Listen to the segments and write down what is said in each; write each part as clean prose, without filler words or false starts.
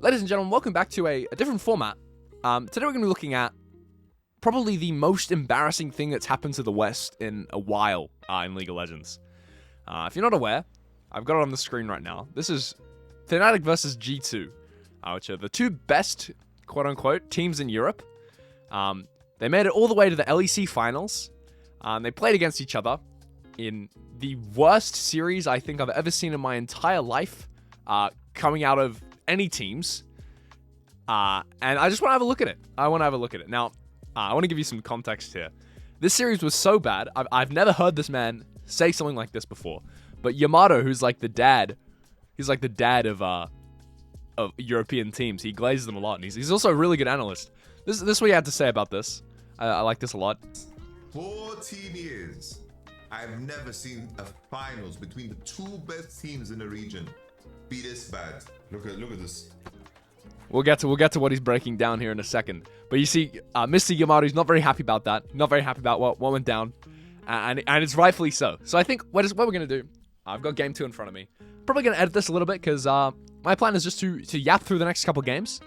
Ladies and gentlemen, welcome back to a different format. Today we're going to be looking at probably the most embarrassing thing that's happened to the West in a while in League of Legends. If you're not aware, I've got it on the screen right now. This is Fnatic versus G2, which are the two best, quote-unquote, teams in Europe. They made it all the way to the LEC finals. They played against each other in the worst series I think I've ever seen in my entire life, coming out of any teams. And I just want to have a look at it. Now, I want to give you some context here. This series was so bad. I've never heard this man say something like this before. But Yamato, who's like the dad, he's like the dad of European teams. He glazes them a lot, and he's also a really good analyst. This is what he had to say about this. I like this a lot. 14 years. I've never seen a finals between the two best teams in the region be this bad. Look at this. We'll get to what he's breaking down here in a second. But you see, Mr. Yamato's not very happy about that. Not very happy about what went down. And it's rightfully so. So I think what we're going to do, I've got game 2 in front of me. Probably going to edit this a little bit because my plan is just to yap through the next couple games.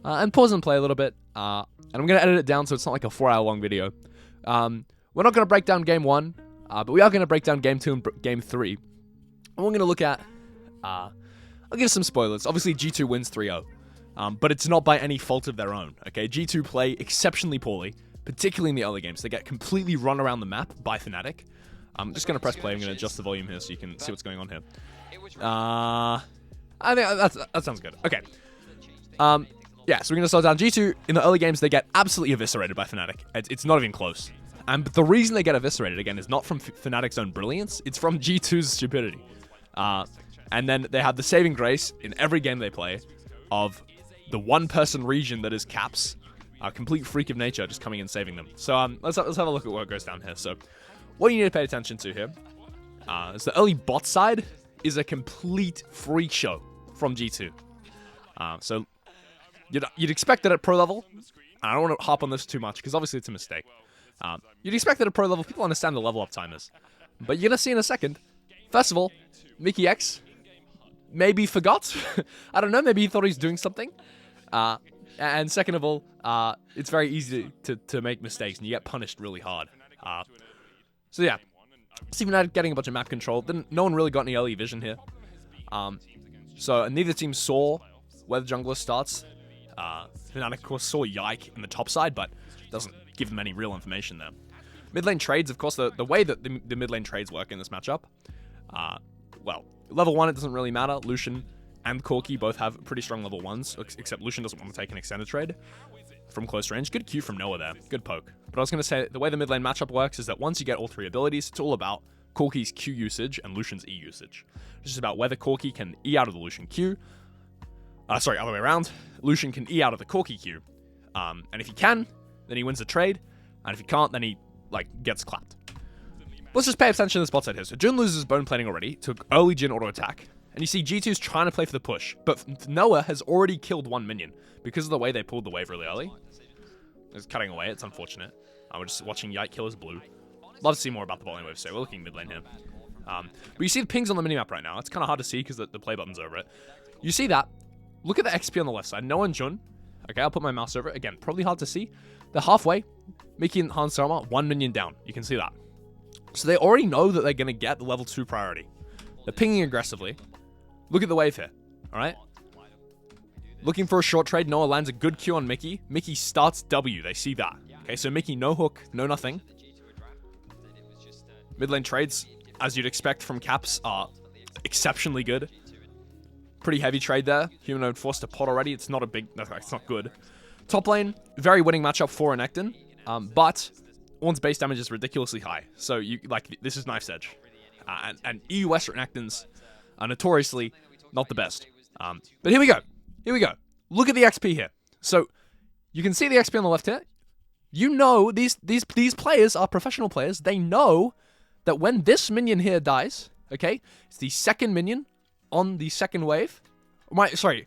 And pause and play a little bit. And I'm going to edit it down so it's not like a 4-hour long video. We're not going to break down game 1. But we are going to break down game 2 and game 3. And we're going to look at... I'll give some spoilers. Obviously, G2 wins 3-0. But it's not by any fault of their own, okay? G2 play exceptionally poorly, particularly in the early games. They get completely run around the map by Fnatic. I'm just going to press play. I'm going to adjust the volume here so you can see what's going on here. I think that sounds good. Okay. Yeah, so we're going to slow down. G2, in the early games, they get absolutely eviscerated by Fnatic. It's not even close. But the reason they get eviscerated, again, is not from Fnatic's own brilliance. It's from G2's stupidity. And then they have the saving grace in every game they play of the one-person region that is Caps, a complete freak of nature, just coming and saving them. So let's have a look at what goes down here. So what you need to pay attention to here is the early bot side is a complete freak show from G2. So you'd expect that at pro level, and I don't want to hop on this too much because obviously it's a mistake. You'd expect that at pro level, people understand the level up timers. But you're going to see in a second. First of all, Mickey X maybe forgot. I don't know, maybe he thought he was doing something. And second of all, it's very easy to make mistakes, and you get punished really hard. So yeah, Steven United getting a bunch of map control. No one really got any early vision here. So neither team saw where the jungler starts. Fnatic, of course, saw Yike in the top side, but doesn't give them any real information there. Mid lane trades, of course, the way that the mid lane trades work in this matchup, well, level 1, it doesn't really matter. Lucian and Corki both have pretty strong level 1s, except Lucian doesn't want to take an extended trade from close range. Good Q from Noah there. Good poke. But I was going to say, the way the mid lane matchup works is that once you get all 3 abilities, it's all about Corki's Q usage and Lucian's E usage. It's just about whether Corki can E out of the Lucian Q. Sorry, other way around. Lucian can E out of the Corki Q. And if he can, then he wins the trade. And if he can't, then he, gets clapped. Let's just pay attention to this bot side here. So Jun loses bone plating already, took early Jin auto attack, and you see G2's trying to play for the push, but Noah has already killed 1 minion because of the way they pulled the wave really early. It's cutting away, it's unfortunate. We're just watching Yike kill his blue. Love to see more about the bot lane wave, so we're looking mid lane here. But you see the pings on the minimap right now. It's kind of hard to see because the play button's over it. You see that. Look at the XP on the left side. Noah and Jun. Okay, I'll put my mouse over it. Again, probably hard to see. They're halfway. Mickey and Han Soma, 1 minion down. You can see that. So they already know that they're going to get the level 2 priority. They're pinging aggressively. Look at the wave here. Alright? Looking for a short trade. Noah lands a good Q on Mickey. Mickey starts W. They see that. Okay, so Mickey, no hook, no nothing. Mid lane trades, as you'd expect from Caps, are exceptionally good. Pretty heavy trade there. Humanoid forced to pot already. It's not a big... It's not good. Top lane, very winning matchup for Renekton. But... Ornn's base damage is ridiculously high, so this is knife's edge, and EUS Renektons are notoriously not the best. But here we go. Look at the XP here. So you can see the XP on the left here. You know these players are professional players. They know that when this minion here dies, okay, it's the second minion on the second wave. Sorry.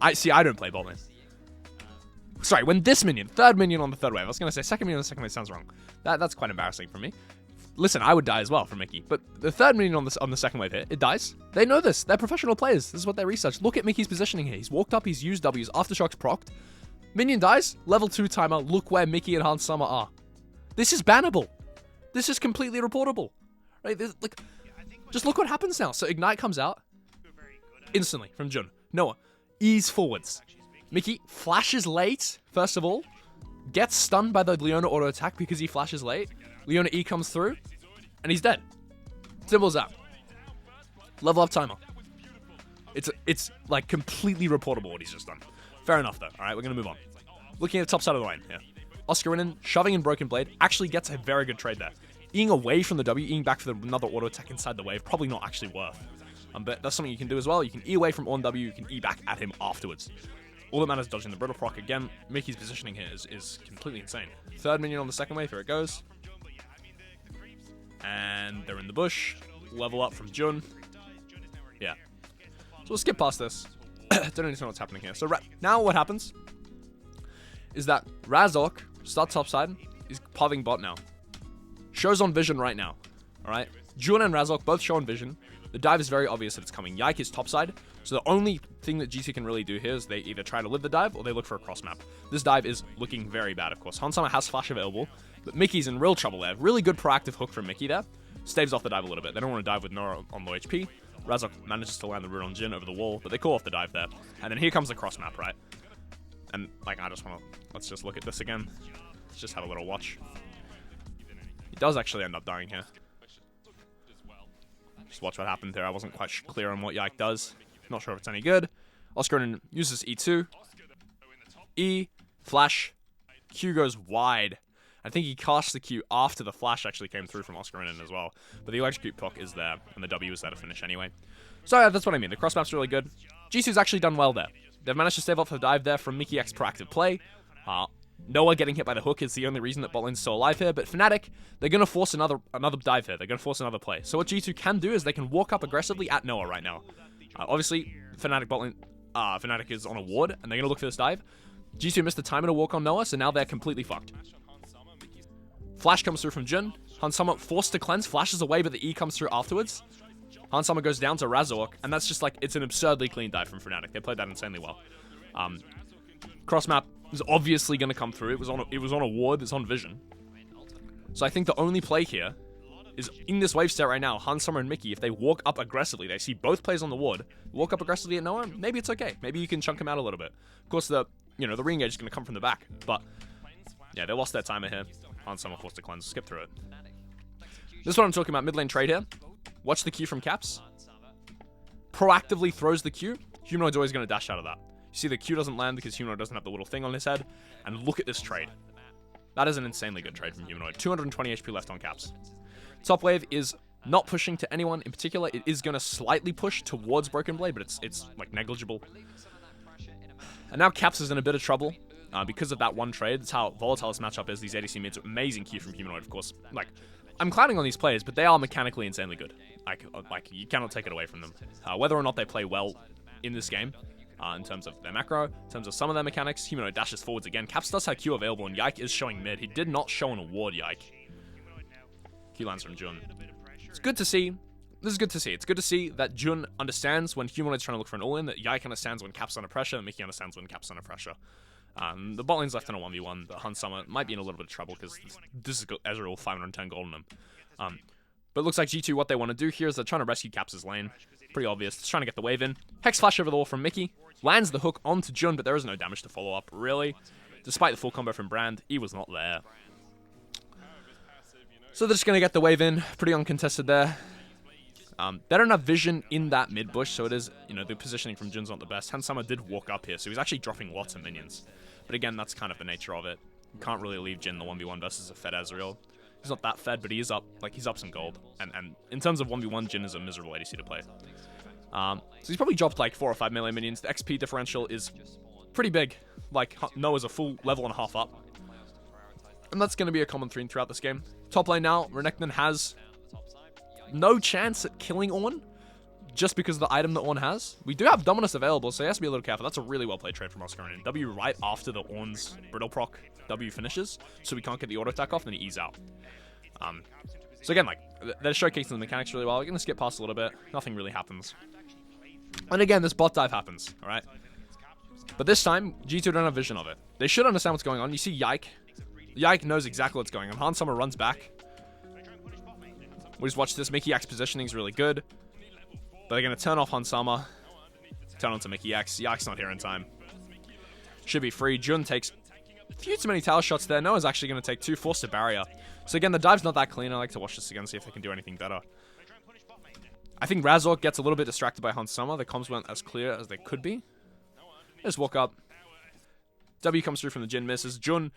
I don't play bot lane. Sorry, when this minion, third minion on the third wave. I was going to say second minion on the second wave sounds wrong. That's quite embarrassing for me. listen, I would die as well for Mickey. But the third minion on the second wave here, it dies. They know this. They're professional players. This is what they research. Look at Mickey's positioning here. He's walked up. He's used W's. Aftershocks procced. Minion dies. Level 2 timer. Look where Mickey and Hans Summer are. This is bannable. This is completely reportable. Right? Like, just look what happens now. So Ignite comes out instantly from Jun. Noah, ease forwards. Mickey flashes late, first of all. Gets stunned by the Leona auto attack because he flashes late. Leona E comes through, and he's dead. Simple as that. Level up timer. It's like completely reportable what he's just done. Fair enough though. All right, we're gonna move on. Looking at the top side of the lane here. Oscar Innen shoving in Broken Blade actually gets a very good trade there. Eing away from the W, Eing back for another auto attack inside the wave, probably not actually worth. But that's something you can do as well. You can E away from on W, you can E back at him afterwards. All that matters is dodging the brittle proc. Again, Mickey's positioning here is completely insane. Third minion on the second wave, here it goes. And they're in the bush. Level up from Jun. Yeah. So we'll skip past this. Don't need to know what's happening here. So now what happens is that Razork starts topside. He's paving bot now. Shows on vision right now. Alright? Jun and Razork both show on vision. The dive is very obvious that it's coming. Yike is topside, so the only thing that G2 can really do here is they either try to live the dive or they look for a cross map. This dive is looking very bad, of course. Hansama has flash available, but Mickey's in real trouble there. Really good proactive hook from Mickey there. Staves off the dive a little bit. They don't want to dive with Nora on low HP. Razork manages to land the rune on Jin over the wall, but they call off the dive there. And then here comes the cross map, right? And like, I just want to, let's just look at this again. Let's just have a little watch. He does actually end up dying here. Just watch what happened there. I wasn't quite clear on what Yike does. Not sure if it's any good. Oscar Innen uses E2. E, flash. Q goes wide. I think he cast the Q after the flash actually came through from Oscar Innen as well. But the electrocute proc is there, and the W is there to finish anyway. So yeah, that's what I mean. The cross map's really good. G2's actually done well there. They've managed to stave off the dive there from Mickey X proactive play. Noah getting hit by the hook is the only reason that bot lane's still alive here, but Fnatic, they're going to force another dive here. They're going to force another play. So what G2 can do is they can walk up aggressively at Noah right now. Obviously, Fnatic bot lane, Fnatic is on a ward, and they're going to look for this dive. G2 missed the timer to walk on Noah, so now they're completely fucked. Flash comes through from Jun. Hansama forced to cleanse, flashes away, but the E comes through afterwards. Hansama goes down to Razork, and that's just like, it's an absurdly clean dive from Fnatic. They played that insanely well. Cross map is obviously going to come through. It was on a ward that's on vision. So I think the only play here is in this wave state right now, Hansama and Mickey, if they walk up aggressively, they see both players on the ward, walk up aggressively at Noah, maybe it's okay. Maybe you can chunk him out a little bit. Of course, the re-engage is going to come from the back, but yeah, they lost their timer here. Hansama forced to cleanse, skip through it. This is what I'm talking about, mid lane trade here. Watch the Q from Caps. Proactively throws the Q. Humanoid's always going to dash out of that. You see the Q doesn't land because Humanoid doesn't have the little thing on his head. And look at this trade. That is an insanely good trade from Humanoid. 220 HP left on Caps. Top wave is not pushing to anyone in particular. It is going to slightly push towards Broken Blade, but it's like negligible. And now Caps is in a bit of trouble because of that one trade. That's how volatile this matchup is. These ADC mids, amazing Q from Humanoid, of course. Like, I'm clowning on these players, but they are mechanically insanely good. Like you cannot take it away from them. Whether or not they play well in this game, in terms of their macro, in terms of some of their mechanics, Humanoid dashes forwards again. Caps does have Q available, and Yike is showing mid. He did not show an award, Yike. Q lands from Jun. It's good to see. This is good to see. It's good to see that Jun understands when Humanoid's trying to look for an all-in, that Yike understands when Caps under pressure, and Mickey understands when Caps under pressure. The bot lane's left in a 1v1, but Hansama might be in a little bit of trouble because this is Ezreal 510 gold on him. But it looks like G2, what they want to do here is they're trying to rescue Caps' lane. Pretty obvious. It's trying to get the wave in. Hex flash over the wall from Mickey. Lands the hook onto Jun, but there is no damage to follow up, really. Despite the full combo from Brand, he was not there. So they're just going to get the wave in. Pretty uncontested there. They don't have vision in that mid bush, so it is, the positioning from Jun's not the best. Hansama did walk up here, so he's actually dropping lots of minions. But again, that's kind of the nature of it. You can't really leave Jin the 1v1 versus a fed Ezreal. He's not that fed, but he is up, he's up some gold. And in terms of 1v1, Jin is a miserable ADC to play. So he's probably dropped 4 or 5 melee minions. The XP differential is pretty big. Noah's a full level and a half up. And that's going to be a common theme throughout this game. Top lane now, Renekton has no chance at killing Ornn, just because of the item that Ornn has. We do have Dominus available, so he has to be a little careful. That's a really well played trade from Oscar Innen. W right after the Ornn's Brittle proc W finishes, so we can't get the auto attack off, and then he E's out. So again, like, they're showcasing the mechanics really well. We're going to skip past a little bit. Nothing really happens. And again, this bot dive happens, alright? But this time, G2 don't have vision of it. They should understand what's going on. You see Yike. Yike knows exactly what's going on. Han Summer runs back. We just watch this. Mickey X positioning is really good. But they're going to turn off Han Summer. Turn on to Mickey X. Yike's not here in time. Should be free. Jun takes a few too many tower shots there. Noah's actually going to take 2, forced a barrier. So again, the dive's not that clean. I like to watch this again, see if they can do anything better. I think Razork gets a little bit distracted by Han Summer. The comms weren't as clear as they could be. Just walk up. W comes through from the Jin, misses. Jun,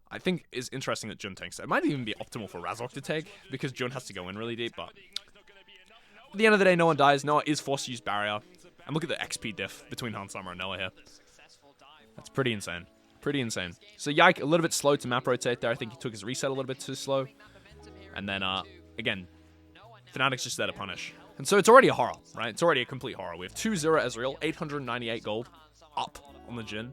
I think, is interesting that Jun takes it. It might even be optimal for Razork to take, because Jun has to go in really deep, but at the end of the day, no one dies. Noah is forced to use barrier. And look at the XP diff between Han Summer and Noah here. That's pretty insane. Pretty insane. So Yike, a little bit slow to map rotate there. I think he took his reset a little bit too slow. And then, again, Fnatic's just there to punish. And so it's already a horror, right? It's already a complete horror. We have 2-0 Ezreal, 898 gold up on the Jin.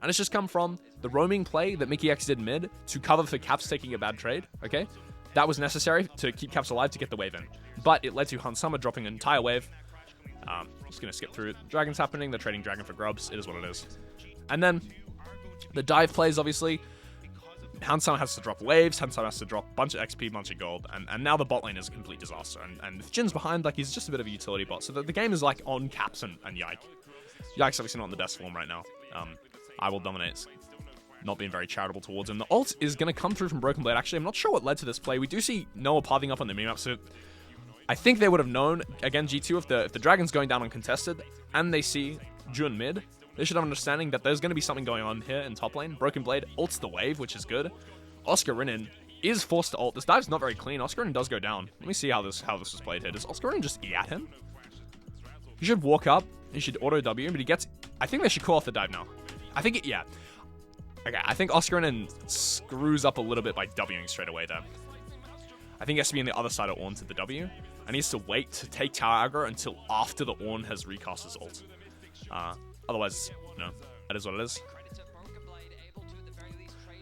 And it's just come from the roaming play that Mickey X did mid to cover for Caps taking a bad trade, okay? That was necessary to keep Caps alive to get the wave in. But it led to Han Summer dropping an entire wave. Just going to skip through it. Dragon's happening. They're trading Dragon for grubs. It is what it is. And then the dive plays, obviously. Han Summer has to drop waves. Han Summer has to drop a bunch of XP, bunch of gold. And now the bot lane is a complete disaster. And if Jin's behind, like, he's just a bit of a utility bot. So the game is, like, on Caps and Yike. Yike's obviously not in the best form right now. I will dominate. Not being very charitable towards him. The ult is going to come through from Broken Blade. Actually, I'm not sure what led to this play. We do see Noah pathing up on the mini-map, so I think they would have known, again, G2, if the Dragon's going down uncontested, and they see Jun mid, they should have an understanding that there's going to be something going on here in top lane. Broken Blade ults the wave, which is good. Oscar Rinnan is forced to ult. This dive's not very clean. Oscar Rinnan does go down. Let me see how this is played here. Does Oscar Rinnan just E at him? He should walk up. He should auto W, but he gets... I think they should call off the dive now. I think yeah. Okay, I think Oscar Rinnan screws up a little bit by Wing straight away there. I think he has to be on the other side of Ornn to the W, and he needs to wait to take tower aggro until after the Ornn has recast his ult. Otherwise, no, that is what it is.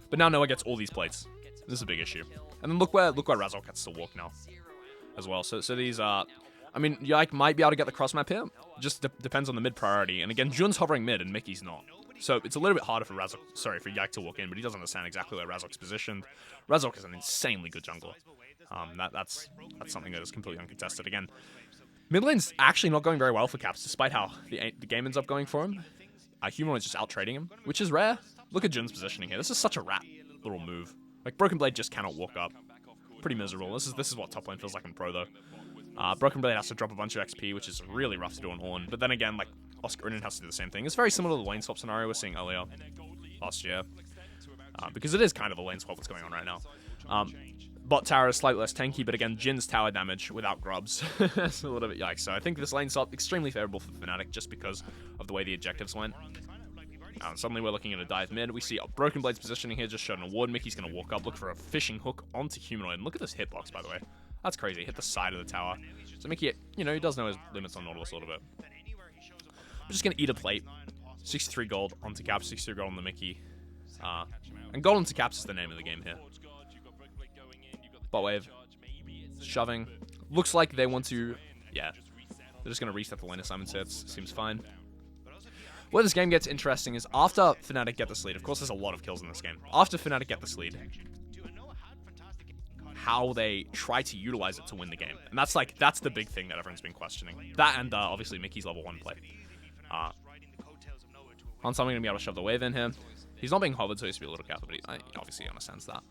But now Noah gets all these plates. This is a big issue. And then look where Razork gets to walk now, as well. So these are, I mean, Yike might be able to get the cross map here. Just depends on the mid priority. And again, Jun's hovering mid and Mickey's not. So it's a little bit harder for Yike to walk in, but he doesn't understand exactly where Razork's positioned. Razork is an insanely good jungler. That's something that is completely uncontested. Again, mid lane's actually not going very well for Caps, despite how the game ends up going for him. Humanoid's just out trading him, which is rare. Look at Jun's positioning here. This is such a rat little move. Like, Broken Blade just cannot walk up. Pretty miserable. This is what top lane feels like in pro, though. Broken Blade has to drop a bunch of XP, which is really rough to do on Ornn. But then again, like, Oscar Rinnan has to do the same thing. It's very similar to the lane swap scenario we're seeing earlier last year. Because it is kind of a lane swap what's going on right now. Bot tower is slightly less tanky, but again, Jin's tower damage without grubs. That's a little bit yikes. So I think this lane swap extremely favorable for Fnatic just because of the way the objectives went. Suddenly we're looking at a dive mid. We see Broken Blade's positioning here, just showed an award. Mickey's going to walk up, look for a fishing hook onto Humanoid. And look at this hitbox, by the way. That's crazy. Hit the side of the tower. So Mickey, he does know his limits on Nautilus a little bit. I'm just going to eat a plate. 63 gold onto Caps, 63 gold on the Mickey. And gold onto Caps is the name of the game here. Bot wave. Shoving. Looks like they want to... Yeah. They're just going to reset the lane assignment sets. Seems fine. Where this game gets interesting is after Fnatic get this lead. Of course, there's a lot of kills in this game. After Fnatic get this lead, how they try to utilize it to win the game. And that's the big thing that everyone's been questioning. That and obviously Mickey's level 1 play. Han Summer going to be able to shove the wave in here. He's not being hovered, so he has to be a little careful, but he obviously understands that.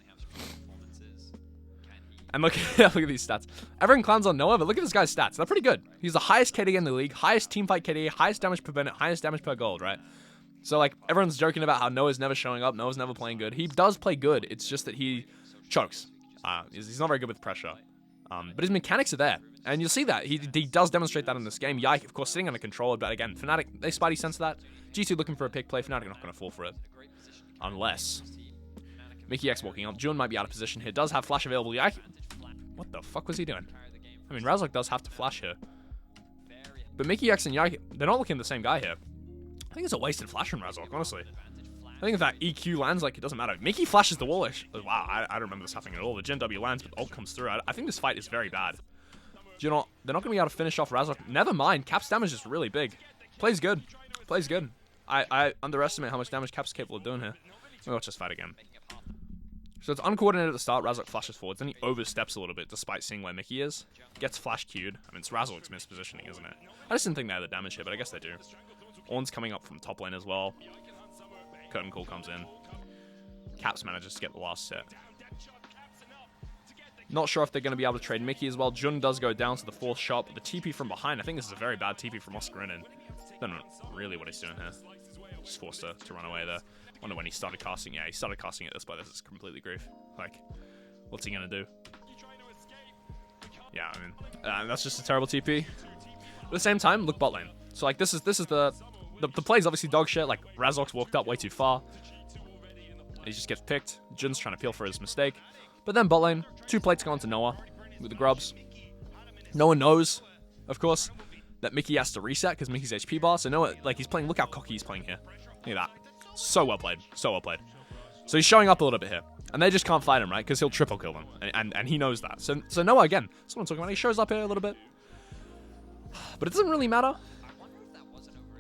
And look at these stats. Everyone clowns on Noah, but look at this guy's stats. They're pretty good. He's the highest KD in the league, highest teamfight KD, highest damage per minute, highest damage per gold, right? So, like, everyone's joking about how Noah's never showing up, Noah's never playing good. He does play good. It's just that he chokes. He's not very good with pressure. But his mechanics are there. And you'll see that. He does demonstrate that in this game. Yike, of course, sitting under control. But again, Fnatic, they spidey sense that. G2 looking for a pick play. Fnatic are not going to fall for it. Unless Mickey X walking up. Jun might be out of position here. Does have flash available. Yike. What the fuck was he doing? I mean, Razork does have to flash here. But Mickey X and Yike, they're not looking at the same guy here. I think it's a wasted flash from Razork, honestly. think if that EQ lands, like, it doesn't matter. Mickey flashes the wall. Wow, I don't remember this happening at all. The Gen W lands, but ult comes through. I think this fight is very bad. Do you know what? They're not going to be able to finish off Razok. Never mind. Cap's damage is really big. Plays good. Plays good. I underestimate how much damage Cap's capable of doing here. Let me watch this fight again. So it's uncoordinated at the start. Razok flashes forwards. Then he oversteps a little bit despite seeing where Mickey is. Gets flash queued. I mean, it's Razok's mispositioning, isn't it? I just didn't think they had the damage here, but I guess they do. Ornn's coming up from top lane as well. Curtain call comes in. Caps manages to get the last set. Not sure if they're going to be able to trade Mickey as well. Jun does go down to the 4th shot, but the TP from behind, I think this is a very bad TP from Oscarinin. I don't know really what he's doing here. Just forced to run away there. Wonder when he started casting. Yeah, he started casting at this, but this is completely grief. Like, what's he going to do? Yeah, I mean, that's just a terrible TP. At the same time, look bot lane. So, like, this is the play's obviously dog shit. Like, Razok's walked up way too far. He just gets picked. Jun's trying to peel for his mistake. But then bot lane, 2 plates go on to Noah with the grubs. No one knows, of course, that Mickey has to reset because Mickey's HP bar. So Noah, like, he's playing, look how cocky he's playing here. Look at that. So well played. So well played. So he's showing up a little bit here. And they just can't fight him, right? Because he'll triple kill them. And he knows that. So Noah, again, that's what I'm talking about. He shows up here a little bit. But it doesn't really matter.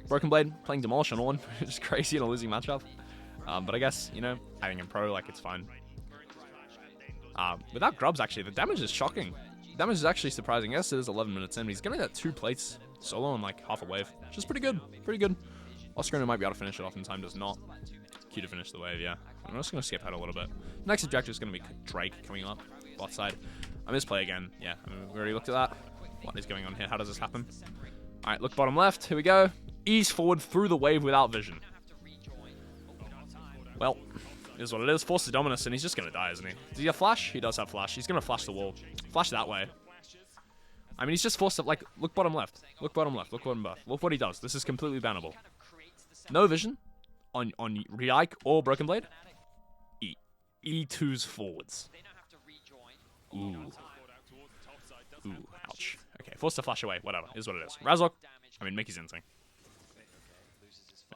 Broken Blade playing Demolish on Ornn. Just crazy in a losing matchup. But I guess, you know, having him pro, like, it's fine. Without grubs, actually, the damage is shocking. The damage is actually surprising. Yes, it is 11 minutes in. But he's getting that 2 plates solo in, like, half a wave. Which is pretty good. Pretty good. Oscarina might be able to finish it off in time. Does not. Q to finish the wave, yeah. I'm just going to skip ahead a little bit. Next objective is going to be Drake coming up. Bot side. I misplay again. Yeah, I mean, we already looked at that. What is going on here? How does this happen? Alright, look bottom left. Here we go. Ease forward through the wave without vision. Well, is what it is. Forces Dominus, and he's just going to die, isn't he? Does he have flash? He does have flash. He's going to flash the wall. Flash that way. I mean, he's just forced to, like, look bottom left. Look bottom left. Look bottom left. Look what he does. This is completely bannable. No vision on Ryike or Broken Blade. E2's forwards. Ooh. Ooh, ouch. Okay, forced to flash away. Whatever. Is what it is. Razok. I mean, Mickey's insane.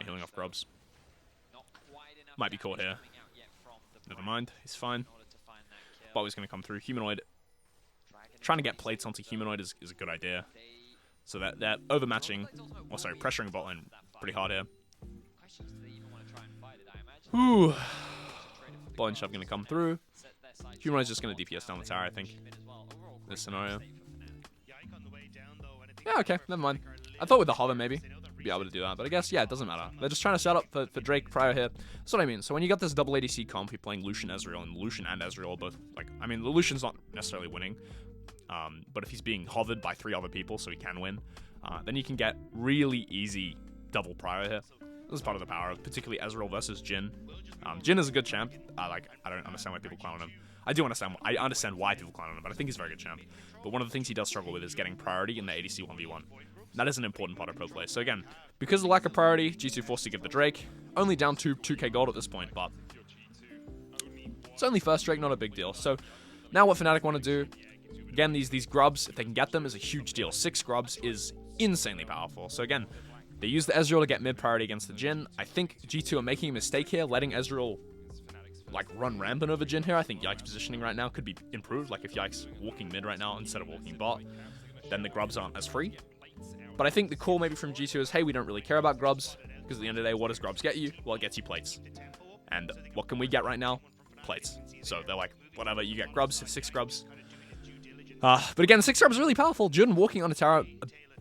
Healing off grubs. Might be caught here. Never mind. He's fine. Bot was going to come through. Humanoid. Trying to get plates onto Humanoid is a good idea. So that they're overmatching. Oh, sorry, pressuring bot lane pretty hard here. Ooh. Bot lane shove going to come through. Humanoid's just going to DPS down the tower, I think. This scenario. Yeah, okay. Never mind. I thought with the hover, maybe be able to do that, but I guess, yeah, it doesn't matter. They're just trying to set up for Drake prior here. That's what I mean. So when you got this double ADC comp, you're playing Lucian, Ezreal, and Lucian and Ezreal both, like, I mean, the Lucian's not necessarily winning, but if he's being hovered by 3 other people so he can win, then you can get really easy double prior here. This is part of the power of particularly Ezreal versus Jhin. Jhin is a good champ. I don't understand why people clown on him. I understand why people clown on him, but I think he's a very good champ. But one of the things he does struggle with is getting priority in the ADC 1v1. That is an important part of pro play. So again, because of the lack of priority, G2 forced to give the Drake. Only down to 2k gold at this point, but it's only first Drake, not a big deal. So now what Fnatic want to do, again, these grubs, if they can get them, is a huge deal. 6 grubs is insanely powerful. So again, they use the Ezreal to get mid priority against the Jhin. I think G2 are making a mistake here, letting Ezreal like run rampant over Jhin here. I think Yike's positioning right now could be improved. Like if Yike's walking mid right now instead of walking bot, then the grubs aren't as free. But I think the call maybe from G2 is, hey, we don't really care about grubs, because at the end of the day, what does grubs get you? Well, it gets you plates. And what can we get right now? Plates. So they're like, whatever, you get grubs, 6 grubs. But again, 6 grubs is really powerful. Jhin walking on a tower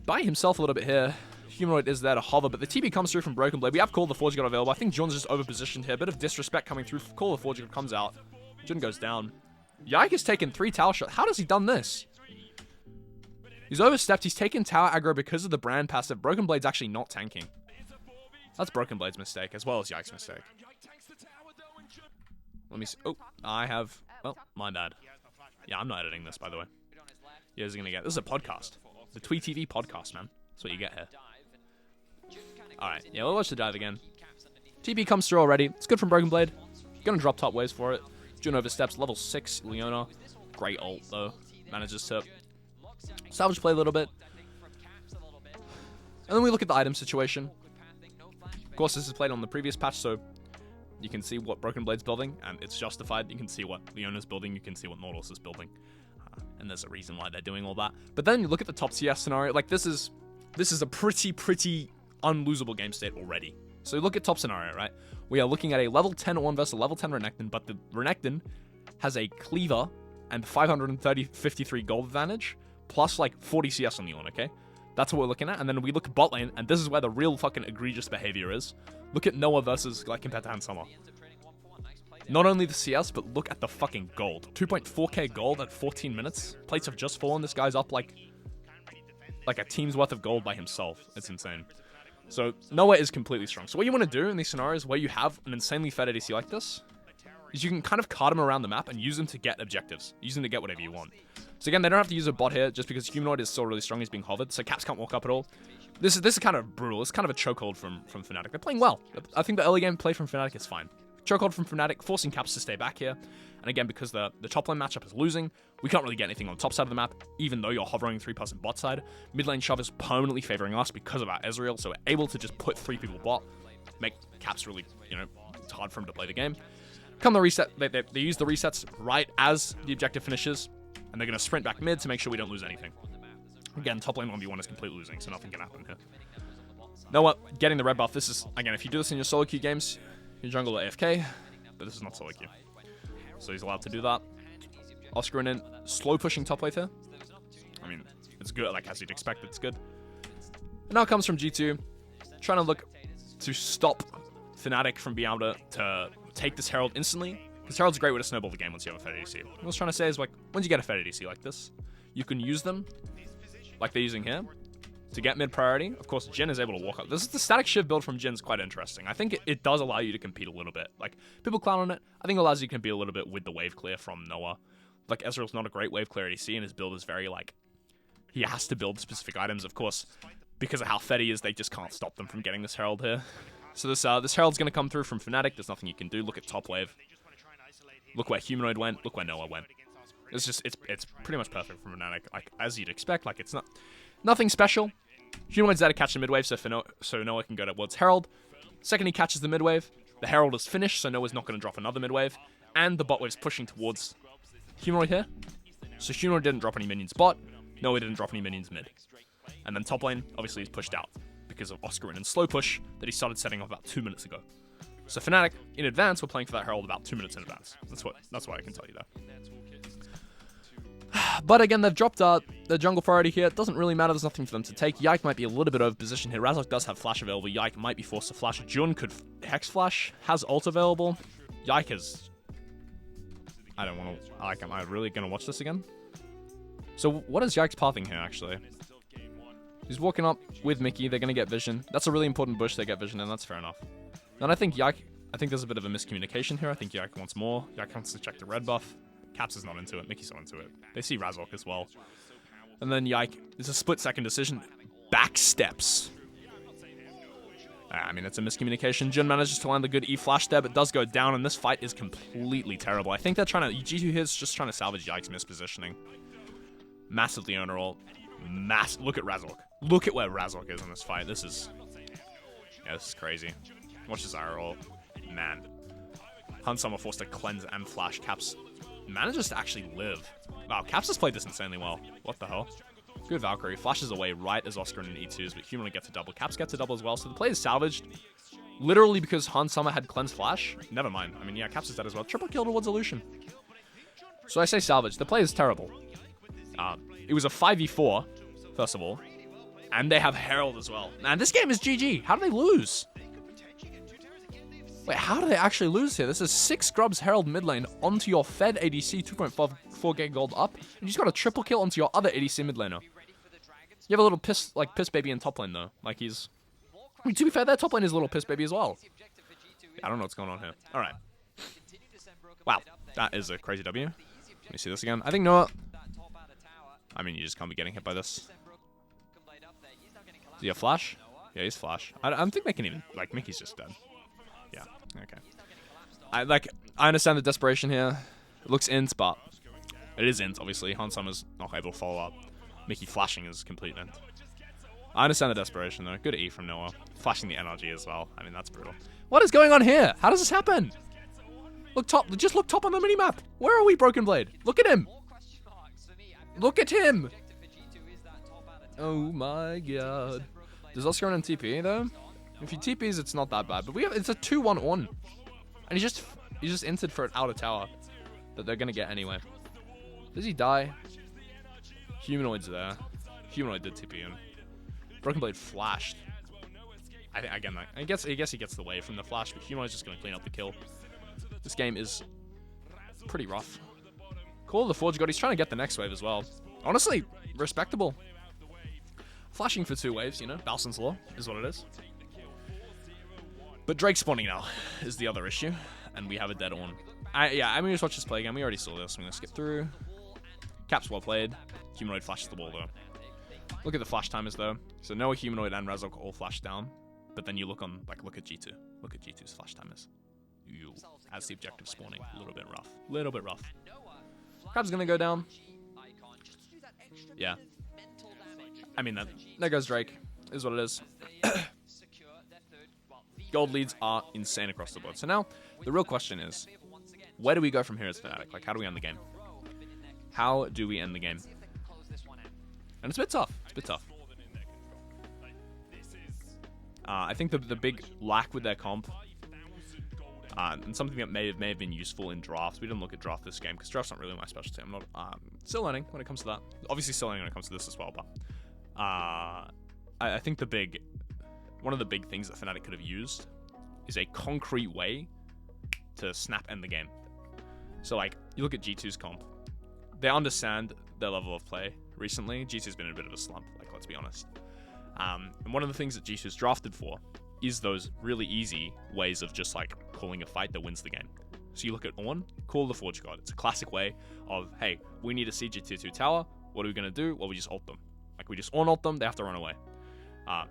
by himself a little bit here. Humanoid is there to hover, but the TP comes through from Broken Blade. We have Call the Forge God available. I think John's just overpositioned here. A bit of disrespect coming through. Call the Forge God comes out. Jhin goes down. Yike has taken 3 tower shots. How has he done this? He's overstepped. He's taken tower aggro because of the brand passive. Broken Blade's actually not tanking. That's Broken Blade's mistake, as well as Yike's mistake. Let me see. Oh, I have... Well, my bad. Yeah, I'm not editing this, by the way. You guys are going to get... This is a podcast. The Tweet TV podcast, man. That's what you get here. Alright, yeah, we'll watch the dive again. TP comes through already. It's good from Broken Blade. Gonna drop top waves for it. Jhin oversteps. Level 6, Leona. Great ult, though. Manages to salvage play a little bit. And then we look at the item situation. Of course, this is played on the previous patch, so You can see what Broken Blade's building, and it's justified. You can see what Leona's building. You can see what Nautilus is building. And there's a reason why they're doing all that. But then you look at the top CS scenario. Like, this is a pretty unlosable game state already. So you look at top scenario, right? We are looking at a level 10 Ornn versus a level 10 Renekton, but the Renekton has a cleaver and 53 gold advantage, plus like 40 CS on the Ornn, okay? That's what we're looking at. And then we look at bot lane, and this is where the real fucking egregious behavior is. Look at Noah versus, like, compared to Hansama. Not only the CS, but look at the fucking gold. 2.4k gold at 14 minutes. Plates have just fallen. This guy's up like a team's worth of gold by himself. It's insane. So Noah is completely strong. So what you want to do in these scenarios where you have an insanely fed ADC like this is you can kind of cart him around the map and use him to get objectives. Use him to get whatever you want. So again, they don't have to use a bot here just because Humanoid is still really strong. He's being hovered, so Caps can't walk up at all. This is kind of brutal. It's kind of a chokehold from Fnatic. They're playing well. I think the early game play from Fnatic is fine. Chokehold from Fnatic, forcing Caps to stay back here. And again, because the top lane matchup is losing, we can't really get anything on the top side of the map, even though you're hovering 3-person bot side. Mid lane shove is permanently favoring us because of our Ezreal, so we're able to just put 3 people bot, make Caps really, it's hard for him to play the game. Come the reset, they use the resets right as the objective finishes, and they're going to sprint back mid to make sure we don't lose anything. Again, top lane 1v1 is completely losing, so nothing can happen here. Know what? Getting the red buff, this is, again, if you do this in your solo queue games, your jungle AFK, but this is not solo queue. So he's allowed to do that. Oscar in, slow pushing top lane here. I mean, it's good, like as you'd expect, it's good. And now it comes from G2, trying to look to stop Fnatic from being able to take this Herald instantly. Because Herald's a great way to snowball the game once you have a fed ADC. What I was trying to say is, like, once you get a fed ADC like this, you can use them, like they're using here, to get mid priority. Of course, Jhin is able to walk up. This is the static shiv build from Jin's quite interesting. I think it does allow you to compete a little bit. Like, people clown on it. I think it allows you to compete a little bit with the wave clear from Noah. Like, Ezreal's not a great wave clear ADC, and his build is very, like, he has to build specific items. Of course, because of how fed he is, they just can't stop them from getting this Herald here. So this Herald's going to come through from Fnatic. There's nothing you can do. Look at top wave. Look where Humanoid went. Look where Noah went. It's just, it's pretty much perfect from Fnatic. Like, as you'd expect, like, it's nothing special. Humanoid's there to catch the mid wave, so Noah can go towards Herald. Second he catches the mid wave, the Herald is finished, so Noah's not going to drop another mid wave. And the bot wave's pushing towards Humanoid here. So Humanoid didn't drop any minions bot, Noah didn't drop any minions mid. And then top lane, obviously, is pushed out because of Oscar and slow push that he started setting up about 2 minutes ago. So Fnatic, in advance, were playing for that Herald about 2 minutes in advance. That's what I can tell you there. But again, they've dropped the jungle priority here. It doesn't really matter. There's nothing for them to take. Yike might be a little bit over position here. Razok does have flash available. Yike might be forced to flash. Jun could hex flash. Has ult available. Yike is... I don't want to... Like, am I really going to watch this again? So what is Yike's pathing here, actually? He's walking up with Mickey. They're going to get vision. That's a really important bush they get vision, and that's fair enough. And I think there's a bit of a miscommunication here. I think Yike wants more. Yike wants to check the red buff. Caps is not into it. Mickey's not into it. They see Razok as well. And then Yike, it's a split-second decision. Backsteps. I mean, it's a miscommunication. Jhin manages to land a good E-flash there, but does go down, and this fight is completely terrible. I think they're trying to... G2 here is just trying to salvage Yike's mispositioning. Massive Leona ult. Look at Razok. Look at where Razok is in this fight. This is... Yeah, this is crazy. Watch his Ira ult. Man. Hansama forced to cleanse and flash. Caps manages to actually live. Wow, Caps has played this insanely well. What the hell? Good Valkyrie. Flashes away right as Oscar and E2s, but Human gets a double. Caps gets a double as well, so the play is salvaged. Literally because Hansama had cleanse flash. Never mind. I mean, yeah, Caps is dead as well. Triple kill towards Illusion. So I say salvage. The play is terrible. It was a 5v4, first of all. And they have Herald as well. Man, this game is GG. How do they lose? Wait, how do they actually lose here? This is 6 Grubs Herald mid lane onto your fed ADC, 2.4k gold up, and you just got a triple kill onto your other ADC mid laner. You have a little piss baby in top lane though. Like he's... I mean, to be fair, their top lane is a little piss baby as well. Yeah, I don't know what's going on here. Alright. Wow, that is a crazy W. Let me see this again. I think Noah... I mean, you just can't be getting hit by this. Do you have flash? Yeah, he's flash. I don't think they can even... Like, Mickey's just dead. Yeah, okay. I understand the desperation here. It looks int, but it is int, obviously. Hansama's not able to follow up. Mickey flashing is complete int. I understand the desperation, though. Good E from Noah. Flashing the NRG as well. I mean, that's brutal. What is going on here? How does this happen? Look top. Just look top on the minimap. Where are we, Broken Blade? Look at him. Look at him. Oh my god. Does Oscar run in TP, though? If he TPs, it's not that bad. But it's a 2-1-1. And he just entered for an outer tower that they're going to get anyway. Does he die? Humanoid's there. Humanoid did TP him. Broken Blade flashed. I guess he gets the wave from the flash, but Humanoid's just going to clean up the kill. This game is pretty rough. Call of the Forge God. He's trying to get the next wave as well. Honestly, respectable. Flashing for 2 waves, you know. Balson's Law is what it is. But Drake spawning now is the other issue. And we have a dead on. I'm going to just watch this play again. We already saw this. I'm going to skip through. Cap's well played. Humanoid flashes the wall, though. Look at the flash timers, though. So Noah, Humanoid, and Razok all flash down. But then you look at G2. Look at G2's flash timers. As the objective spawning. A little bit rough. Crab's going to go down. Yeah. I mean, there goes Drake. Is what it is. Gold leads are insane across the board. So now, the real question is, where do we go from here as Fnatic? Like, how do we end the game? How do we end the game? And it's a bit tough. I think the big lack with their comp, and something that may have been useful in drafts. We didn't look at draft this game because draft's not really my specialty. I'm not still learning when it comes to that. Obviously, still learning when it comes to this as well. But I think one of the big things that Fnatic could have used is a concrete way to snap end the game. So like you look at G2's comp, they understand their level of play recently. G2's been in a bit of a slump. Like let's be honest. And one of the things that G2's drafted for is those really easy ways of just like calling a fight that wins the game. So you look at Ornn, Call the Forge God. It's a classic way of, hey, we need to siege a tier 2 tower. What are we going to do? Well, we just ult them. Like we just Ornn ult them, they have to run away. And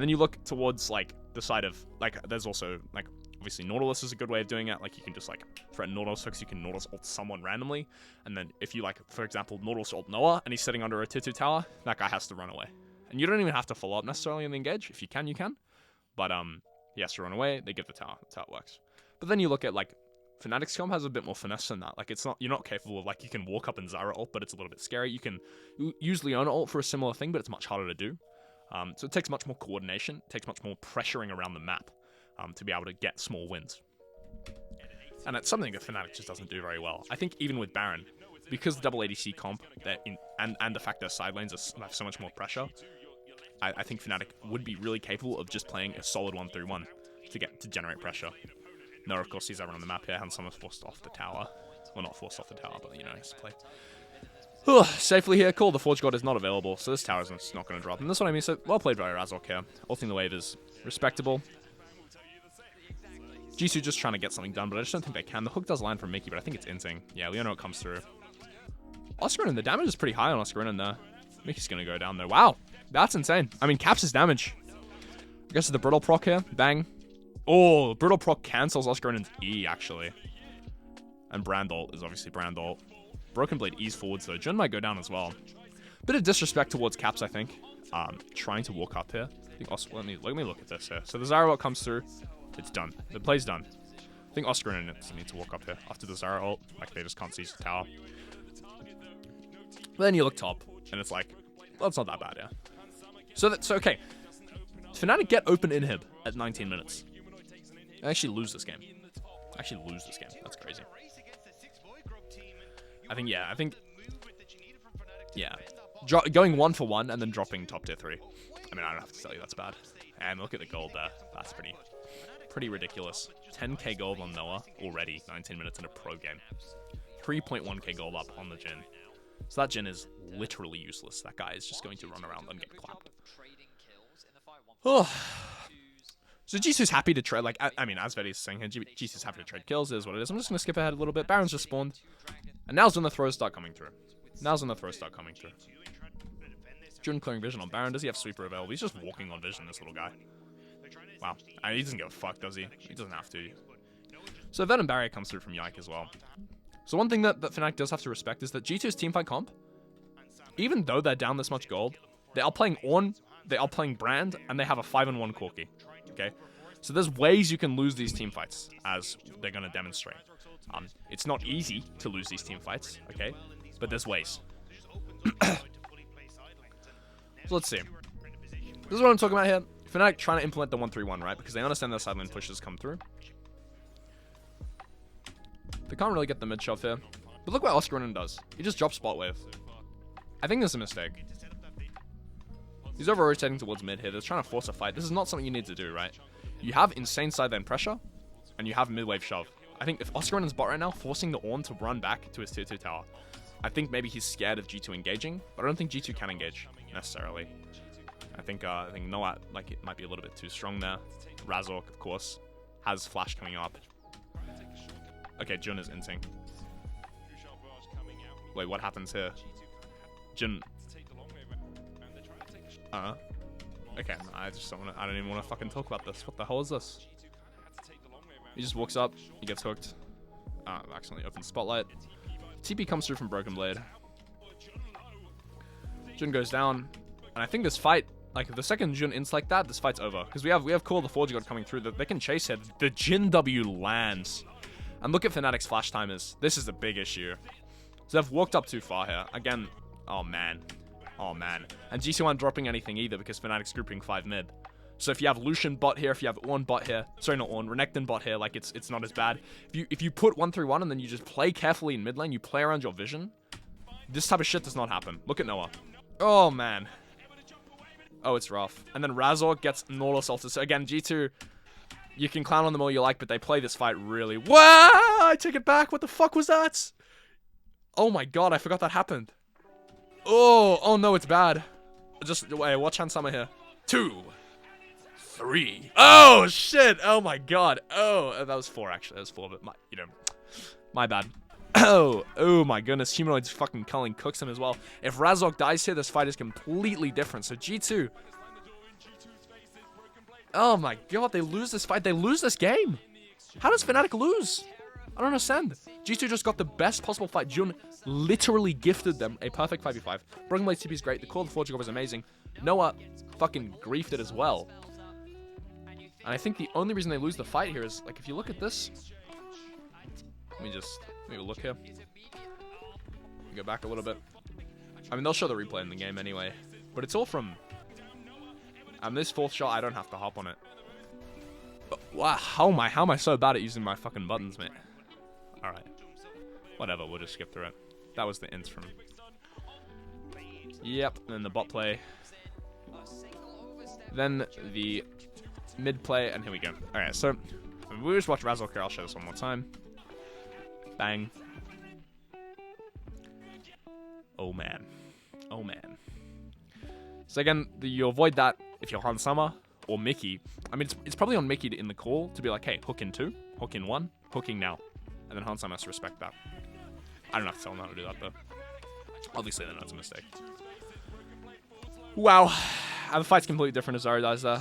then you look towards like the side of, like there's also like, obviously Nautilus is a good way of doing it. Like you can just like threaten Nautilus hooks, you can Nautilus ult someone randomly. And then if you like, for example, Nautilus ult Noah and he's sitting under a tier 2 tower, that guy has to run away. And you don't even have to follow up necessarily in the engage. If you can, you can. But he has to run away. They give the tower. That's how it works. But then you look at like Fnatic's comp has a bit more finesse than that. Like you're not capable of like you can walk up and Zyra ult, but it's a little bit scary. You can use Leona ult for a similar thing, but it's much harder to do. So it takes much more coordination. It takes much more pressuring around the map to be able to get small wins. And it's something that Fnatic just doesn't do very well. I think even with Baron, because the double ADC comp and the fact their side lanes have so much more pressure, I think Fnatic would be really capable of just playing a solid 1-3-1 to generate pressure. No, of course, he's over on the map here. Handsome forced off the tower. Well, not forced off the tower, but, you know, he's play. Safely here. Call the Forge God is not available, so this tower is not going to drop. And that's what I mean. So, well played by Razok here. Ulting the wave is respectable. Jisoo just trying to get something done, but I just don't think they can. The hook does land from Mickey, but I think it's inting. Yeah, Leona comes through. Oscarinen, the damage is pretty high on Oscarinen there. Mickey's going to go down, though. Wow. That's insane. I mean, caps his damage. I guess it's the Brittle proc here. Bang. Oh, Brittle proc cancels Oscarinen's E, actually. And Brandalt is obviously Brandalt. Broken Blade E's forwards, though. Jun might go down as well. Bit of disrespect towards caps, I think. Trying to walk up here. I think let me look at this here. So the Zyra ult comes through. It's done. The play's done. I think Oscarinen needs to walk up here after the Zyra ult. Like, they just can't siege the tower. But then you look top, and it's like, well, it's not that bad, yeah. So okay. Fnatic get open inhib at 19 minutes. They actually lose this game. That's crazy. I think, going 1-for-1 and then dropping top tier 3. I mean, I don't have to tell you that's bad. And look at the gold there. That's pretty ridiculous. 10k gold on Noah already, 19 minutes in a pro game. 3.1k gold up on the Jhin. So that Jhin is literally useless. That guy is just going to run around and get clapped. Oh. So Jisoo's happy to trade, like, I mean, as Vedi's saying here, Jisoo's happy to trade kills, is what it is. I'm just going to skip ahead a little bit. Baron's just spawned. And now's when the throws start coming through. Jhin clearing vision on Baron. Does he have sweeper available? He's just walking on vision, this little guy. Wow. I mean, he doesn't give a fuck, does he? He doesn't have to. So Venom Barrier comes through from Yike as well. So one thing that Fnatic does have to respect is that G2's teamfight comp, even though they're down this much gold, they are playing Ornn they are playing Brand, and they have a 5-1 Corki. Okay? So there's ways you can lose these team fights, as they're going to demonstrate. It's not easy to lose these team fights, okay? But there's ways. So let's see. This is what I'm talking about here. Fnatic trying to implement the 1-3-1, right? Because they understand their sideline pushes come through. They can't really get the mid shove here. But look what Oscarin does. He just drops spot wave. I think there's a mistake. He's over-rotating towards mid here. They're trying to force a fight. This is not something you need to do, right? You have insane sideline pressure, and you have mid-wave shove. I think if Oscarin's bot right now, forcing the Ornn to run back to his tier 2 tower. I think maybe he's scared of G2 engaging, but I don't think G2 can engage, necessarily. I think Noah, like, it might be a little bit too strong there. Razork, of course, has flash coming up. Okay, Jun is inting. Wait, what happens here? Jun. Okay, I just don't want to. I don't even want to fucking talk about this. What the hell is this? He just walks up. He gets hooked. Accidentally opens spotlight. TP comes through from Broken Blade. Jun goes down, and I think this fight, like if the second Jun ints like that, this fight's over because we have Call of the Forge God coming through that they can chase it. The Jin W lands, and look at Fnatic's flash timers. This is a big issue. So they've walked up too far here. Again, oh man. And G2 aren't dropping anything either because Fnatic's grouping 5 mid. So if you have Lucian bot here, if you have Ornn bot here, sorry, not Ornn, Renekton bot here, like it's not as bad. If you put 1-3-1 and then you just play carefully in mid lane, you play around your vision, this type of shit does not happen. Look at Noah. Oh man. Oh, it's rough. And then Razork gets Nautilus ulted. So again, G2, you can clown on them all you like, but they play this fight really. Wow! I take it back. What the fuck was that? Oh my god, I forgot that happened. Oh no, it's bad. Just wait, watch Hand Summer here. 2, 3. Oh shit! Oh my god. Oh, that was 4 actually. That was 4, but my bad. Oh my goodness. Humanoid's fucking culling cooks him as well. If Razork dies here, this fight is completely different. So G2. Oh my god, they lose this fight. They lose this game. How does Fnatic lose? I don't understand. G2 just got the best possible fight. Jun literally gifted them a perfect 5v5. Broken Blade TP is great. The Call of the Forge God was amazing. Noah fucking griefed it as well. And I think the only reason they lose the fight here is, like, if you look at this. Let me look here. Go back a little bit. I mean, they'll show the replay in the game anyway. But it's all from... And this 4th shot, I don't have to hop on it. But, wow, how am I so bad at using my fucking buttons, mate? Alright. Whatever, we'll just skip through it. That was the ints from... Yep, and then the bot play. Then the mid play, and here we go. Alright, so... We'll just watch Razork here. I'll show this one more time. Bang. Oh man. Oh man. So again, you avoid that if you're Hans Summer or Mickey. I mean, it's probably on Mickey in the call to be like, hey, hook in 2, hook in 1, hooking now. And then Hans Summer has to respect that. I don't have to tell him how to do that, though. Obviously, they know it's a mistake. Wow. The fight's completely different as Zara dies there.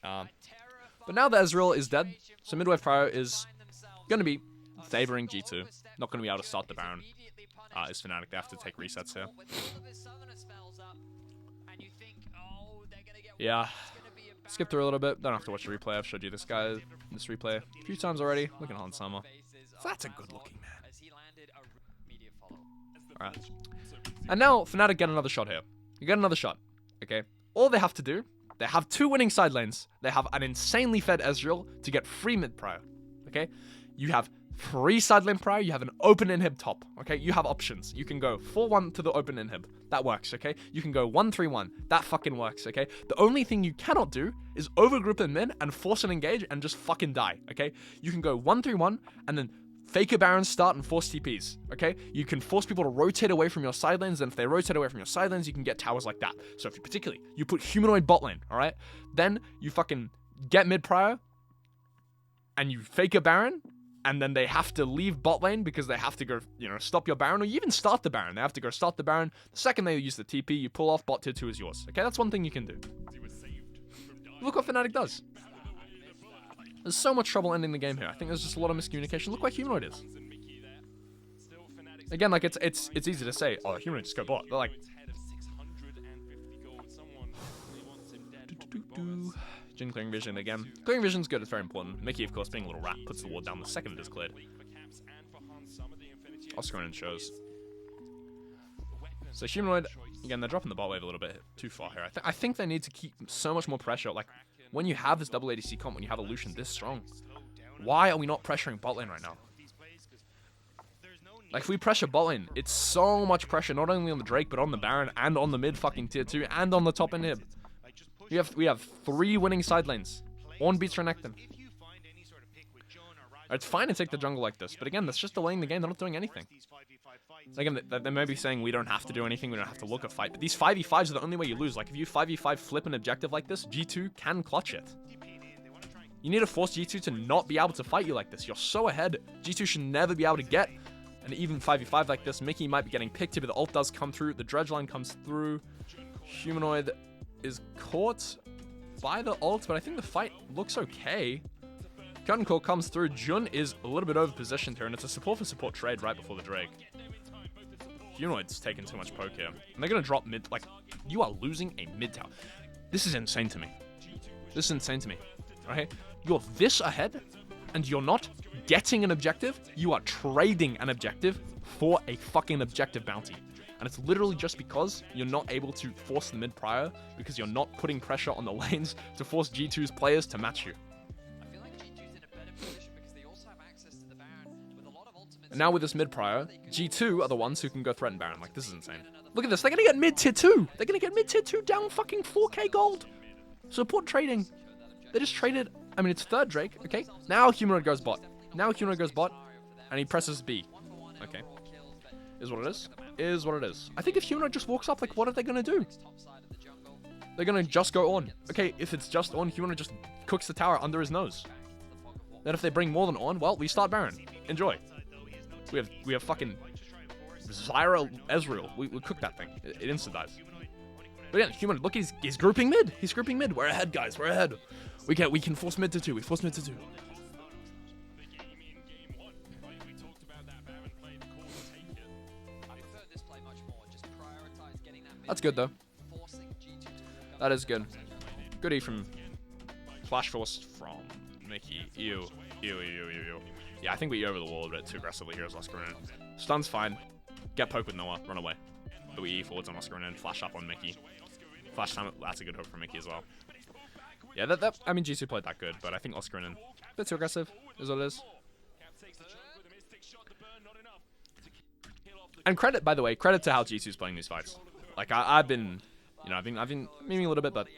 But now that Ezreal is dead, so midwave prio is going to be favoring G2. Not going to be able to start the Baron. Is Fnatic. They have to take resets here. Yeah. Skip through a little bit. Don't have to watch the replay. I've showed you this replay a few times already. Look at Hans Summer. That's a good looking man. Alright. And now Fnatic get another shot here. You get another shot. Okay. All they have to do, they have 2 winning side lanes. They have an insanely fed Ezreal to get free mid prio. Okay. You have free side lane prio. You have an open inhib top. Okay. You have options. You can go 4-1 to the open inhib. That works. Okay. You can go 1-3-1. That fucking works. Okay. The only thing you cannot do is overgroup in mid and force an engage and just fucking die. Okay. You can go 1-3-1 and then fake a Baron start and force TPs, okay? You can force people to rotate away from your side lanes, and if they rotate away from your side lanes, you can get towers like that. So if you put Humanoid bot lane, alright? Then you fucking get mid prio, and you fake a Baron, and then they have to leave bot lane because they have to go, stop your Baron, or you even start the Baron. They have to go start the Baron. The second they use the TP, you pull off, bot tier 2 is yours, okay? That's one thing you can do. Look what Fnatic does. There's so much trouble ending the game here. I think there's just a lot of miscommunication. Look where Humanoid is. Again, like, it's easy to say, oh, Humanoid just go bot. But, like... Jin clearing vision again. Clearing vision's good, it's very important. Mickey, of course, being a little rat, puts the ward down the second it is cleared. Oscar and shows. So Humanoid, again, they're dropping the bot wave a little bit too far here. I think they need to keep so much more pressure. Like, when you have this double ADC comp, when you have a Lucian this strong, why are we not pressuring bot lane right now? Like, if we pressure bot lane, it's so much pressure, not only on the Drake, but on the Baron, and on the mid fucking tier 2, and on the top inhib. We have 3 winning side lanes. Ornn beats Renekton. It's fine to take the jungle like this, but again, that's just delaying the game. They're not doing anything. Again, they may be saying we don't have to do anything, we don't have to look a fight, but these 5v5s are the only way you lose. Like, if you 5v5 flip an objective like this, G2 can clutch it. You need to force G2 to not be able to fight you like this. You're so ahead. G2 should never be able to get an even 5v5 like this. Mickey might be getting picked here, but the ult does come through. The dredge line comes through. Humanoid is caught by the ult, but I think the fight looks okay. Curtain Call comes through. Jun is a little bit over-positioned here, and it's a support for support trade right before the Drake. Humanoid's taking too much poke here. And they're going to drop mid. Like, you are losing a mid tower. This is insane to me. This is insane to me. Okay? You're this ahead, and you're not getting an objective. You are trading an objective for a fucking objective bounty. And it's literally just because you're not able to force the mid prior, because you're not putting pressure on the lanes to force G2's players to match you. And now with this mid prior, G2 are the ones who can go threaten Baron. Like, this is insane. Look at this. They're going to get mid tier 2. They're going to get mid tier 2 down fucking 4k gold. Support trading. They just traded. I mean, it's third Drake. Okay. Now Humanoid goes bot. Now Humanoid goes bot. And he presses B. Okay. Is what it is. Is what it is. I think if Humanoid just walks up, like, what are they going to do? They're going to just go on. Okay, if it's just on, Humanoid just cooks the tower under his nose. Then if they bring more than on, well, we start Baron. Enjoy. We have fucking Zyra Ezreal. We cook that thing. It insta dies. But yeah, Human, look, he's grouping mid. He's grouping mid. We're ahead, guys. We're ahead. We can force mid to 2. We force mid to 2. That's good though. That is good. Good E from Flash Force from Mickey. Ew. Yeah, I think we over the wall a bit too aggressively here as Oscar in. Stun's fine. Get poke with Noah. Run away. But we E forwards on Oscar in. Flash up on Mickey. Flash time. That's a good hook for Mickey as well. Yeah, I mean, G2 played that good, but I think Oscar in a bit too aggressive is what it is. And credit, by the way, credit to how G2's playing these fights. Like, I've been memeing a little bit, but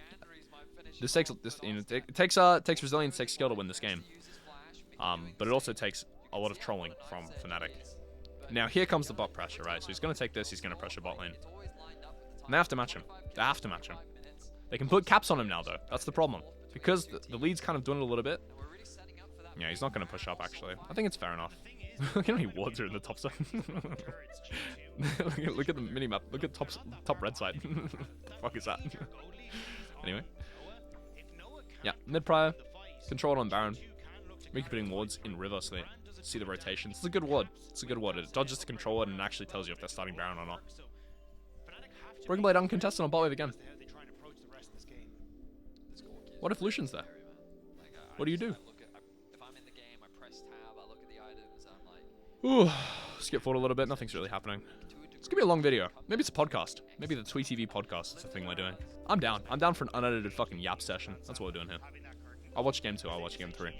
this takes it takes resilience, takes skill to win this game. But it also takes a lot of trolling from Fnatic. Now here comes the bot pressure, right? So he's going to take this, he's going to pressure bot lane. And they have to match him. They have to match him. They can put caps on him now, though. That's the problem. Because the lead's kind of doing it a little bit. Yeah, he's not going to push up, actually. I think it's fair enough. Look how many wards are in the top zone. look at the minimap. Look at top red side. What the fuck is that? Anyway. Yeah, mid prior. Control on Baron. Mickey putting wards in river so they see the rotations. It's a good ward. It's a good ward. It dodges the controller and actually tells you if they're starting Baron or not. Broken Blade uncontested on bot wave again. What if Lucian's there? What do you do? Ooh, skip forward a little bit. Nothing's really happening. It's gonna be a long video. Maybe it's a podcast. Maybe the Tweet TV podcast is the thing we're doing. I'm down. I'm down for an unedited fucking yap session. That's what we're doing here. I'll watch game 2. I'll watch game 3.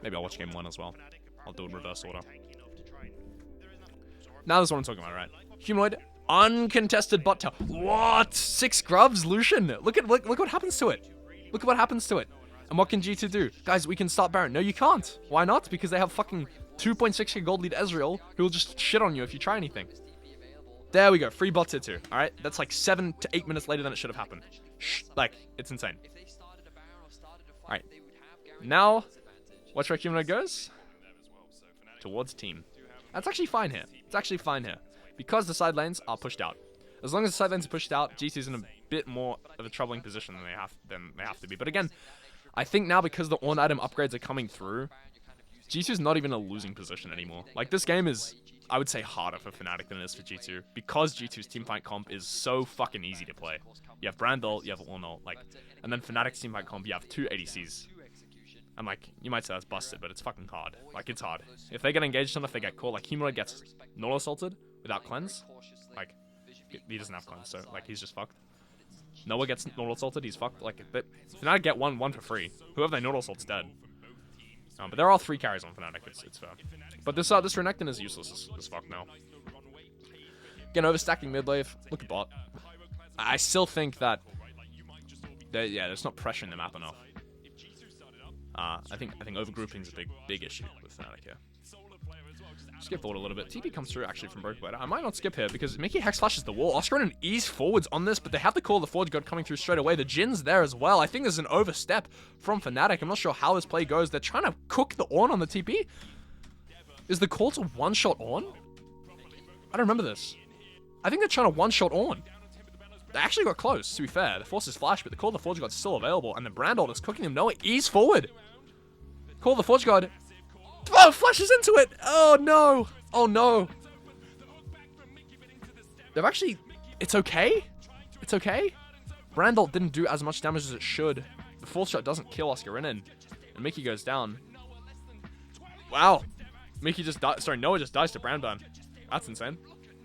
Maybe I'll watch game 1 as well. I'll do it in reverse order. Now this is what I'm talking about, right? Humanoid, uncontested bot tower. What? 6 grubs, Lucian. Look what happens to it. Look at what happens to it. And what can G2 do? Guys, we can start Baron. No, you can't. Why not? Because they have fucking 2.6k gold lead Ezreal, who will just shit on you if you try anything. There we go. Free bot tier 2. Alright? That's like 7 to 8 minutes later than it should have happened. Like, it's insane. Alright. Now, watch where Humanoid goes. Towards team. That's actually fine here. It's actually fine here. Because the side lanes are pushed out. As long as the side lanes are pushed out, G2's in a bit more of a troubling position than they have to be. But again, I think now because the on item upgrades are coming through, G2's not even in a losing position anymore. Like, this game is, I would say, harder for Fnatic than it is for G2. Because G2's teamfight comp is so fucking easy to play. You have Brandel, you have Ornol, like, and then Fnatic's team fight comp, you have 2 ADCs. And like, you might say that's busted, but it's fucking hard. Like, it's hard. If they get engaged on, if they get caught, like, Humanoid gets not assaulted without cleanse, like, he doesn't have cleanse, so like, he's just fucked. Noah gets not assaulted, he's fucked. Like, Fnatic get one for free. Whoever they not assault's dead. But there are 3 carries on Fnatic, it's fair. But this Renekton is useless as fuck now. Again, overstacking mid wave. Look at bot. I still think that there's not pressure in the map enough. I think overgrouping is a big issue with Fnatic here. Skip forward a little bit. TP comes through actually from Broken Blade. I might not skip here because Mickey Hex flashes the wall. Oscar and ease forwards on this, but they have to call the Forge God coming through straight away. The Jin's there as well. I think there's an overstep from Fnatic. I'm not sure how this play goes. They're trying to cook the Ornn on the TP. Is the call to one-shot Ornn? I don't remember this. I think they're trying to one-shot Ornn. They actually got close, to be fair. The Force is flash, but the Call of the Forge God's still available, and the Brandol is cooking him. Noah, ease forward. Call of the Forge God. Oh, flashes into it. Oh, no. Oh, no. They've actually... It's okay. It's okay. Brandol didn't do as much damage as it should. The Force Shot doesn't kill Oscarinin, and Mickey goes down. Wow. Mickey just died. Sorry, Noah just dies to Brandon. That's insane.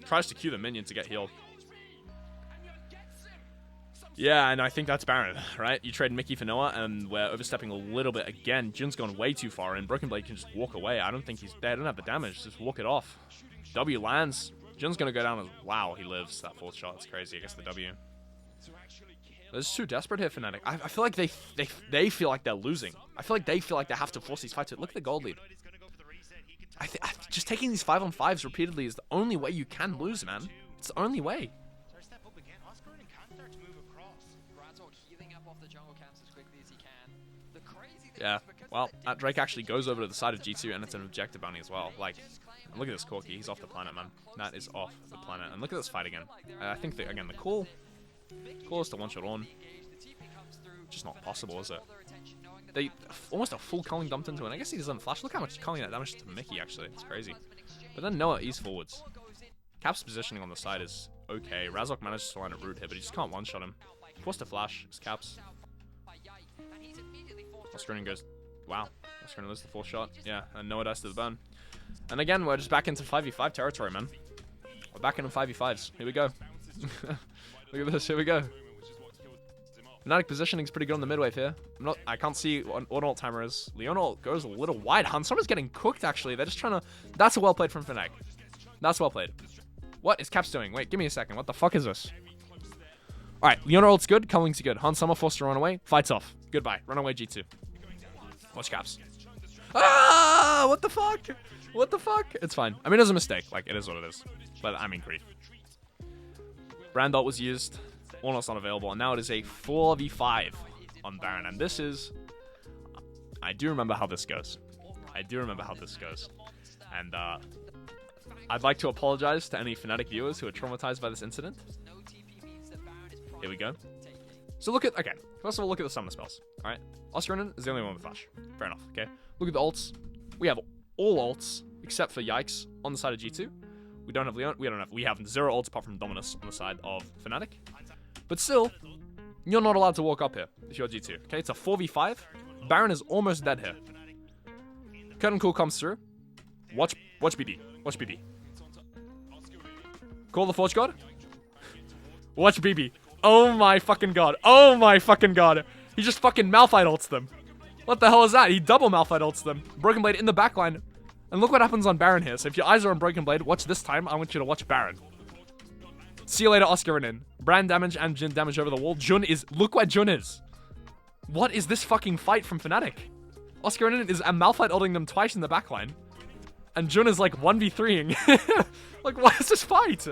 Tries to Q the minion to get healed. Yeah, and I think that's Baron, right? You trade Mickey for Noah, and we're overstepping a little bit again. Jun's gone way too far, and Broken Blade can just walk away. I don't think he's dead. I don't have the damage. Just walk it off. W lands. Jun's going to go down as... Wow, he lives. That 4th shot. It's crazy. I guess the W. They're just too desperate here, Fnatic. I feel like they feel like they're losing. I feel like they feel like they have to force these fights. Look at the gold lead. Just taking these 5-on-5s repeatedly is the only way you can lose, man. It's the only way. Yeah, well, Drake actually goes over to the side of G2, and it's an objective bounty as well. Like, look at this Corki. He's off the planet, man. That is off the planet. And look at this fight again. I think that, again, the call is to one-shot on. Just not possible, is it? They almost a full culling dumped into it. I guess he doesn't flash. Look how much culling that damage to Mickey, actually. It's crazy. But then Noah ease forwards. Cap's positioning on the side is okay. Razok manages to line a root here, but he just can't one-shot him. Forced to flash. It's Caps. Oscarinin goes, wow. Oscarinin loses the 4th shot. Yeah, and Noah dies to the burn. And again, we're just back into 5v5 territory, man. We're back into 5v5s. Here we go. Look at this. Here we go. Fnatic positioning is pretty good on the mid-wave here. I can't see what ult timer is. Leonel goes a little wide. Hansoma's getting cooked, actually. They're just trying to... That's a well played from Fnatic. That's well played. What is Caps doing? Wait, give me a second. What the fuck is this? Alright, Leonel ult's good. Culling's good. Hansoma forced to run away. Fights off. Goodbye. Run away, G2. Watch Caps. Ah! What the fuck? What the fuck? It's fine. I mean, it was a mistake. Like, it is what it is. But, I mean, grief. Brandot was used. Almost not available. And now it is a 4v5 on Baron. And this is... I do remember how this goes. I do remember how this goes. And, I'd like to apologize to any Fnatic viewers who are traumatized by this incident. Here we go. So look at... Okay. First of all, look at the summon spells. Alright? Oscarinin is the only one with flash. Fair enough, okay? Look at the ults. We have all ults, except for Yikes, on the side of G2. We don't have Leon. We have 0 ults apart from Dominus on the side of Fnatic. But still, you're not allowed to walk up here if you're G2. Okay? It's a 4v5. Baron is almost dead here. Curtain Call comes through. Watch BB. Watch BB. Call the Forge God. Watch BB. Oh my fucking god. Oh my fucking god. He just fucking Malphite ults them. What the hell is that? He double Malphite ults them. Broken Blade in the backline. And look what happens on Baron here. So if your eyes are on Broken Blade, watch this time. I want you to watch Baron. See you later, Oscarinin. Brand damage and Jin damage over the wall. Jun is... Look where Jun is. What is this fucking fight from Fnatic? Oscarinin is a Malphite ulting them twice in the backline. And Jun is like 1v3ing. Like, what is this fight?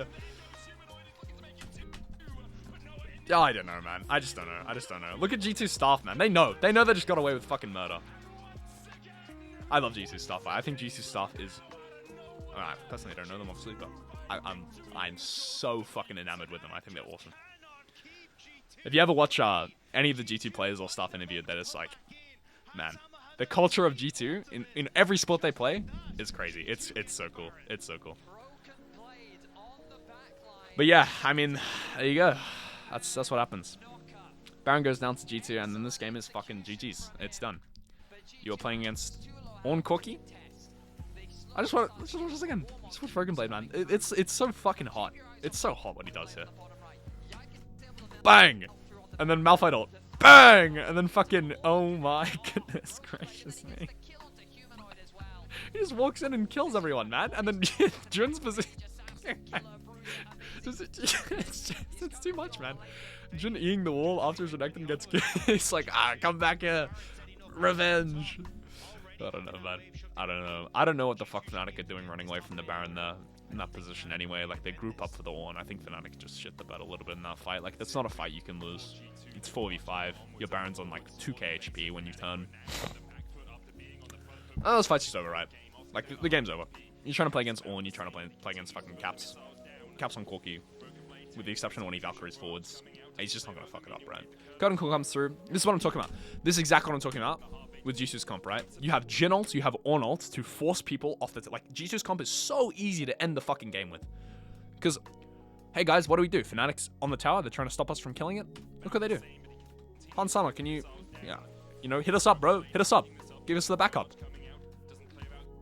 Yeah, I don't know, man. I just don't know. I just don't know. Look at G2 staff, man. They know. They know they just got away with fucking murder. I love G2 staff. I think G2 staff is... I personally don't know them, obviously, but I'm so fucking enamored with them. I think they're awesome. If you ever watch any of the G2 players or staff interviewed, they're just like, man, the culture of G2 in every sport they play is crazy. It's so cool. It's so cool. But yeah, I mean, there you go. That's what happens. Baron goes down to G2, and then this game is fucking GG's. It's done. You are playing against On Corky. I just want to watch this again. Just watch Broken Blade, man. It's so fucking hot. It's so hot what he does here. Bang! And then Malphite ult. Bang! And then fucking, oh my goodness gracious me. He just walks in and kills everyone, man. And then Jun's position. It's too much, man. Jun eating the wall after his Renekton gets killed. He's like, come back here. Revenge. I don't know, man. I don't know what the fuck Fnatic are doing running away from the Baron there in that position anyway. Like, they group up for the war, and I think Fnatic just shit the bed a little bit in that fight. Like, that's not a fight you can lose. It's 4v5. Your Baron's on, like, 2k HP when you turn. Oh, those fights just over, right? Like, the game's over. You're trying to play against Ornn, you're trying to play against fucking Caps. Caps on Corky. With the exception of when he Valkyries forwards. He's just not going to fuck it up, right? Golden Cool comes through. This is what I'm talking about. This is exactly what I'm talking about with Jisoo's comp, right? You have Jhin ult, you have Ornn ult to force people off the... Like, Jisoo's comp is so easy to end the fucking game with. Because, hey guys, what do we do? Fnatic's on the tower, they're trying to stop us from killing it. Look what they do. Han Sama, can you... Yeah. You know, hit us up, bro. Hit us up. Give us the backup.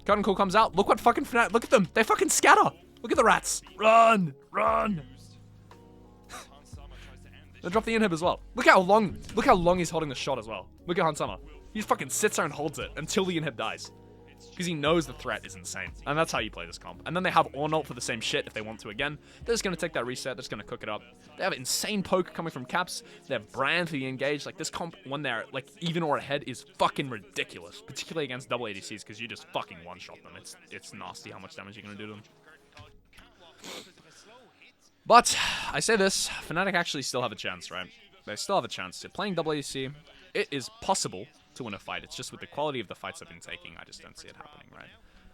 Golden Cool comes out. Look what fucking Fnatic... Look at them. They fucking scatter. Look at the rats. Run. Run. They drop the inhib as well. Look how long he's holding the shot as well. Look at Hansama. He just fucking sits there and holds it until the inhib dies. Because he knows the threat is insane. And that's how you play this comp. And then they have Ornn ult for the same shit if they want to again. They're just going to take that reset. They're just going to cook it up. They have insane poke coming from Caps. They have Brand for the engage. Like, this comp, when they're, like, even or ahead, is fucking ridiculous. Particularly against double ADCs, because you just fucking one-shot them. It's nasty how much damage you're going to do to them. But, I say this, Fnatic actually still have a chance, right? They still have a chance. They're playing double ADC. It is possible to win a fight. It's just with the quality of the fights they've been taking, I just don't see it happening, right?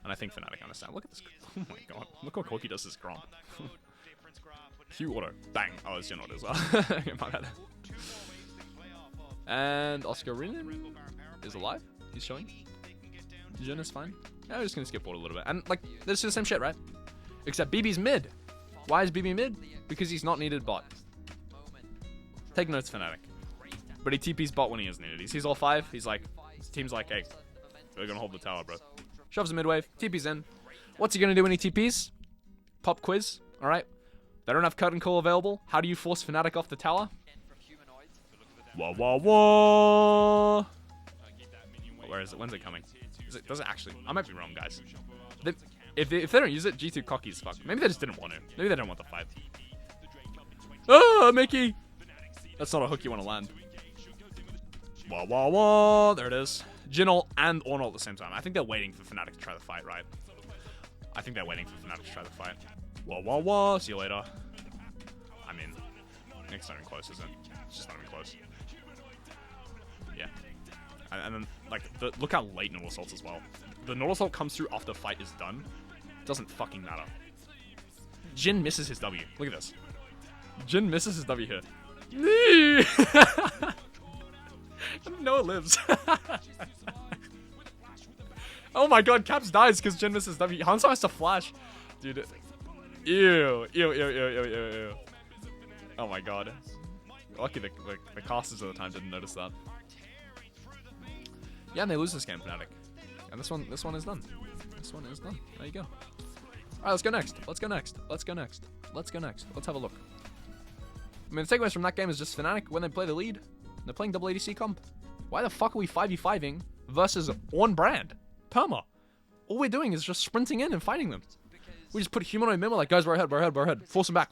And I think Fnatic understand. Look at this. Oh my god. Look what Corky does this Gromp. Q auto. Bang. Oh, it's Jhin auto as well. Okay, my bad. And Oscar Rin is alive. He's showing. Jhin is fine. Yeah, we're just going to skip forward a little bit. And, like, this is the same shit, right? Except BB's mid. Why is BB mid? Because he's not needed bot. Take notes, Fnatic. But he TP's bot when he is needed. He sees all 5. He's like, his team's like, hey, we're gonna hold the tower, bro. Shoves the mid wave. TP's in. What's he gonna do when he TP's? Pop quiz. Alright. They don't have Curtain Call available. How do you force Fnatic off the tower? Wah wah wah. Where is it? When's it coming? Does it actually? I might be wrong, guys. If they don't use it, G2 cocky as fuck. Maybe they just didn't want to. Maybe they don't want the fight. Oh, Mickey! That's not a hook you want to land. Wah, wah, wah. There it is. Jhin ult and Ornn ult at the same time. I think they're waiting for Fnatic to try the fight, right? I think they're waiting for Fnatic to try the fight. Wah, wah, wah. See you later. I mean, it's not even close, is it? It's just not even close. Yeah. And then, like, look how late Nautilus ults as well. The Nautilus ult comes through after the fight is done. Doesn't fucking matter. Jhin misses his W. Look at this. Jhin misses his W here. Noah lives. Oh my god, Caps dies because Jhin misses W. Hanzo has to flash. Dude. Ew. Ew. Oh my god. Lucky the casters at the time didn't notice that. Yeah, and they lose this game, Fnatic. And this one is done. This one is done. There you go. Alright, let's go next. Let's have a look. I mean, the takeaways from that game is just Fnatic, when they play the lead, they're playing double ADC comp. Why the fuck are we 5v5ing versus Ornn Brand? Perma. All we're doing is just sprinting in and fighting them. We just put humanoid memo like, guys, we're ahead. Force them back.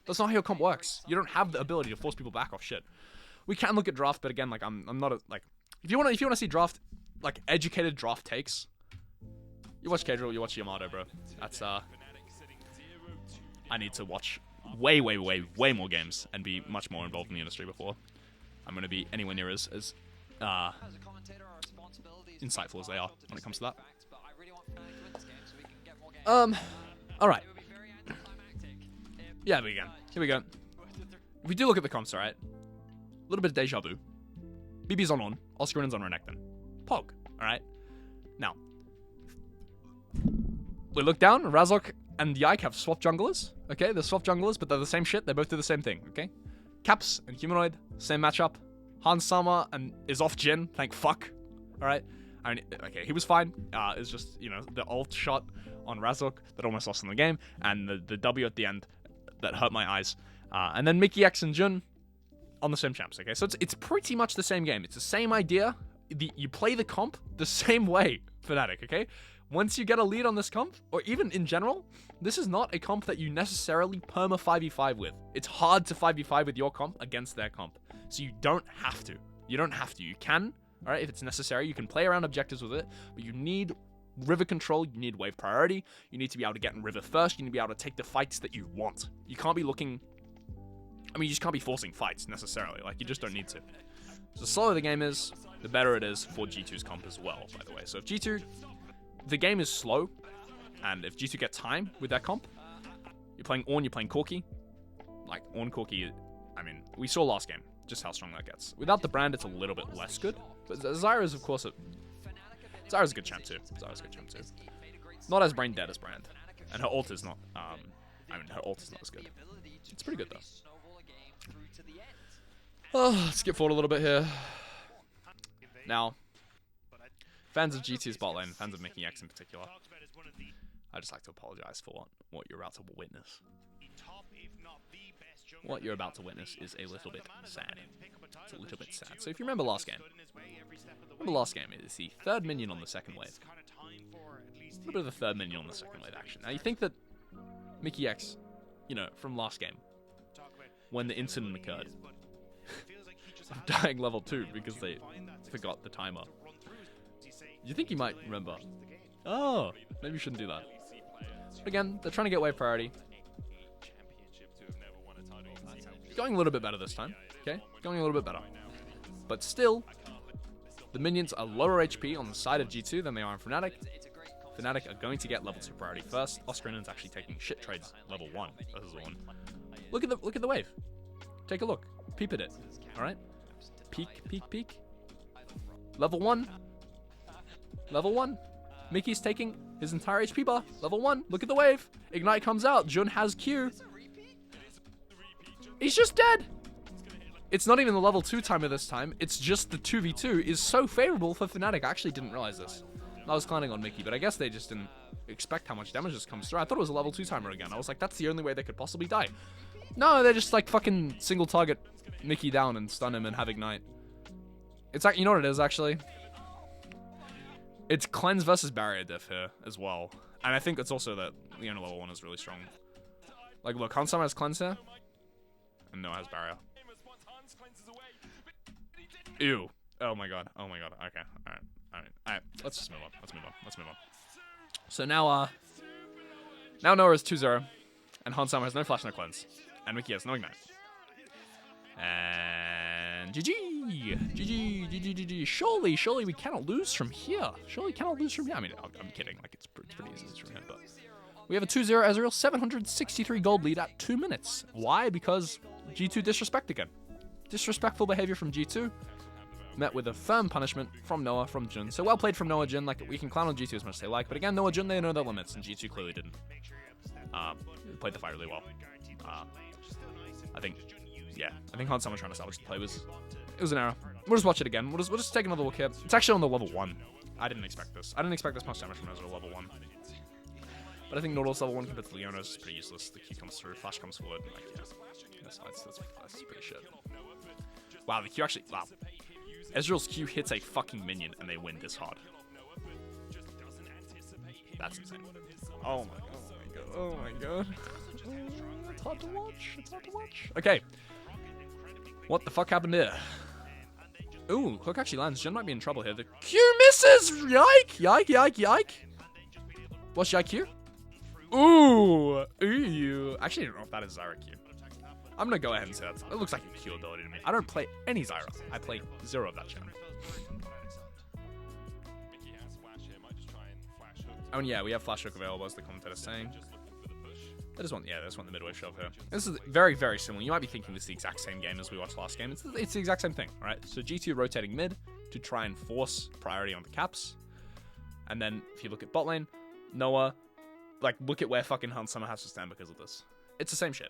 That's not how your comp works. You don't have the ability to force people back off shit. We can look at draft, but again, like, I'm not a, like, if you wanna see draft, like, educated draft takes, you watch Cadrill, you watch Yamato, bro. That's, I need to watch way more games and be much more involved in the industry before I'm going to be anywhere near as insightful as they are when it comes to that. Alright. Yeah, here we go. If we do look at the comps, alright, a little bit of deja vu. BB's on Ornn, Oscar Rin's on Renekton. Pog, alright? Now, we look down, Razok and Yike have swapped junglers. Okay, they're swapped junglers, but they're the same shit. They both do the same thing, okay? Caps and Humanoid, same matchup. Han Sama and is off Jin, thank fuck. Alright. I mean, okay, he was fine. It's just, you know, the ult shot on Razok that almost lost in the game, and the W at the end that hurt my eyes. And then Mickey X and Jun on the same champs, okay? So it's pretty much the same game. It's the same idea. You play the comp the same way, Fnatic, okay? Once you get a lead on this comp, or even in general, this is not a comp that you necessarily perma 5v5 with. It's hard to 5v5 with your comp against their comp. So you don't have to. You don't have to. You can, alright, if it's necessary. You can play around objectives with it, but you need river control, you need wave priority, you need to be able to get in river first, you need to be able to take the fights that you want. You can't be looking... I mean, you just can't be forcing fights, necessarily. Like, you just don't need to. So the slower the game is, the better it is for G2's comp as well, by the way. So if G2... The game is slow, and if G2 get time with that comp, you're playing Ornn, you're playing Corki. Like, Ornn, Corki, I mean, we saw last game just how strong that gets. Without the brand, it's a little bit less good. But Zyra is, of course, Zyra's a good champ too. Zyra's a good champ too. Not as brain dead as brand. And her ult is not, I mean, her ult is not as good. It's pretty good, though. Oh, let's skip forward a little bit here. Now, fans of GT's bot lane, fans of Mickey X in particular, I'd just like to apologize for what you're about to witness. What you're about to witness is a little bit sad. It's a little bit sad. So if you remember last game, it is the third minion on the second wave. A little bit of a third minion on the second wave action. Now you think that Mickey X, you know, from last game, when the incident occurred, of dying level 2 because they forgot the timer, you think you might remember, oh, maybe you shouldn't do that. But again, they're trying to get wave priority. Going a little bit better this time, okay? Going a little bit better. But still, the minions are lower HP on the side of G2 than they are in Fnatic. Fnatic are going to get level 2 priority first. Oscarinen's actually taking shit trades level 1 versus 1. Look at the wave. Take a look. Peep at it. Alright? Peek, peek, peek. Level 1. Level 1. Mickey's taking his entire HP bar. Level 1. Look at the wave. Ignite comes out. Jun has Q. He's just dead. It's not even the level 2 timer this time. It's just the 2v2 is so favorable for Fnatic. I actually didn't realize this. I was clowning on Mickey, but I guess they just didn't expect how much damage just comes through. I thought it was a level 2 timer again. I was like, that's the only way they could possibly die. No, they're just like fucking single target Mickey down and stun him and have Ignite. It's like, you know what it is actually? It's cleanse versus barrier diff here as well. And I think it's also that Leona level 1 is really strong. Like, look, Hansama has cleanse here. And Noah has barrier. Ew. Oh my god. Oh my god. Okay. Alright. Let's just move on. So now, now Noah is 2-0. And Hansama has no flash, no cleanse. And Mickey has no Ignite. And GG. Surely we cannot lose from here. I mean, I'm kidding. Like, it's pretty easy to from here, but we have a 2-0 Ezreal, 763 gold lead at 2 minutes. Why? Because G2 disrespect again. Disrespectful behavior from G2. Met with a firm punishment from Noah, from Jun. So well played from Noah Jun. Like, we can clown on G2 as much as they like. But again, Noah Jun, they know their limits. And G2 clearly didn't. Played the fight really well. I think Hansama trying to salvage the play was an error. We'll just watch it again. We'll just take another look here. It's actually on the level 1. I didn't expect this. I didn't expect this much damage from Ezreal level 1. But I think Nautilus level 1 compared to Leona is pretty useless. The Q comes through, Flash comes forward, and like, yeah. That's pretty shit. Wow, the Q actually, wow. Ezreal's Q hits a fucking minion and they win this hard. That's insane. Oh my god. It's hard to watch. Okay. What the fuck happened here? Ooh, Hook actually lands. Jin might be in trouble here. The Q misses! Yike. What's your Q? Ooh. Actually, I don't know if that is Zyra Q. I'm gonna go ahead and say that. It looks like a Q ability to me. I don't play any Zyra. I play 0 of that channel. Oh, and yeah, we have Flash Hook available, as the commentator's saying. I just want the midway shove here. This is very, very similar. You might be thinking this is the exact same game as we watched last game. It's the exact same thing, right? So G2 rotating mid to try and force priority on the caps. And then if you look at bot lane, Noah, like, look at where fucking Hansama has to stand because of this. It's the same shit.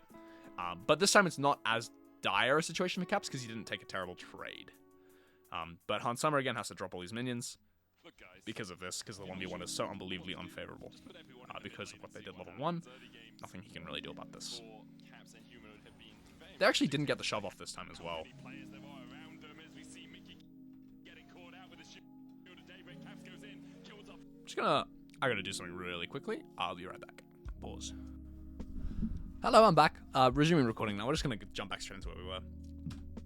But this time it's not as dire a situation for Caps because he didn't take a terrible trade. But Han Summer again has to drop all these minions because of this, because the 1v1 is so unbelievably unfavorable. Because of what they did level 1, nothing he can really do about this. They actually didn't get the shove off this time as well. I gotta do something really quickly. I'll be right back. Pause. Hello, I'm back. Resuming recording now. We're just gonna jump back straight into where we were.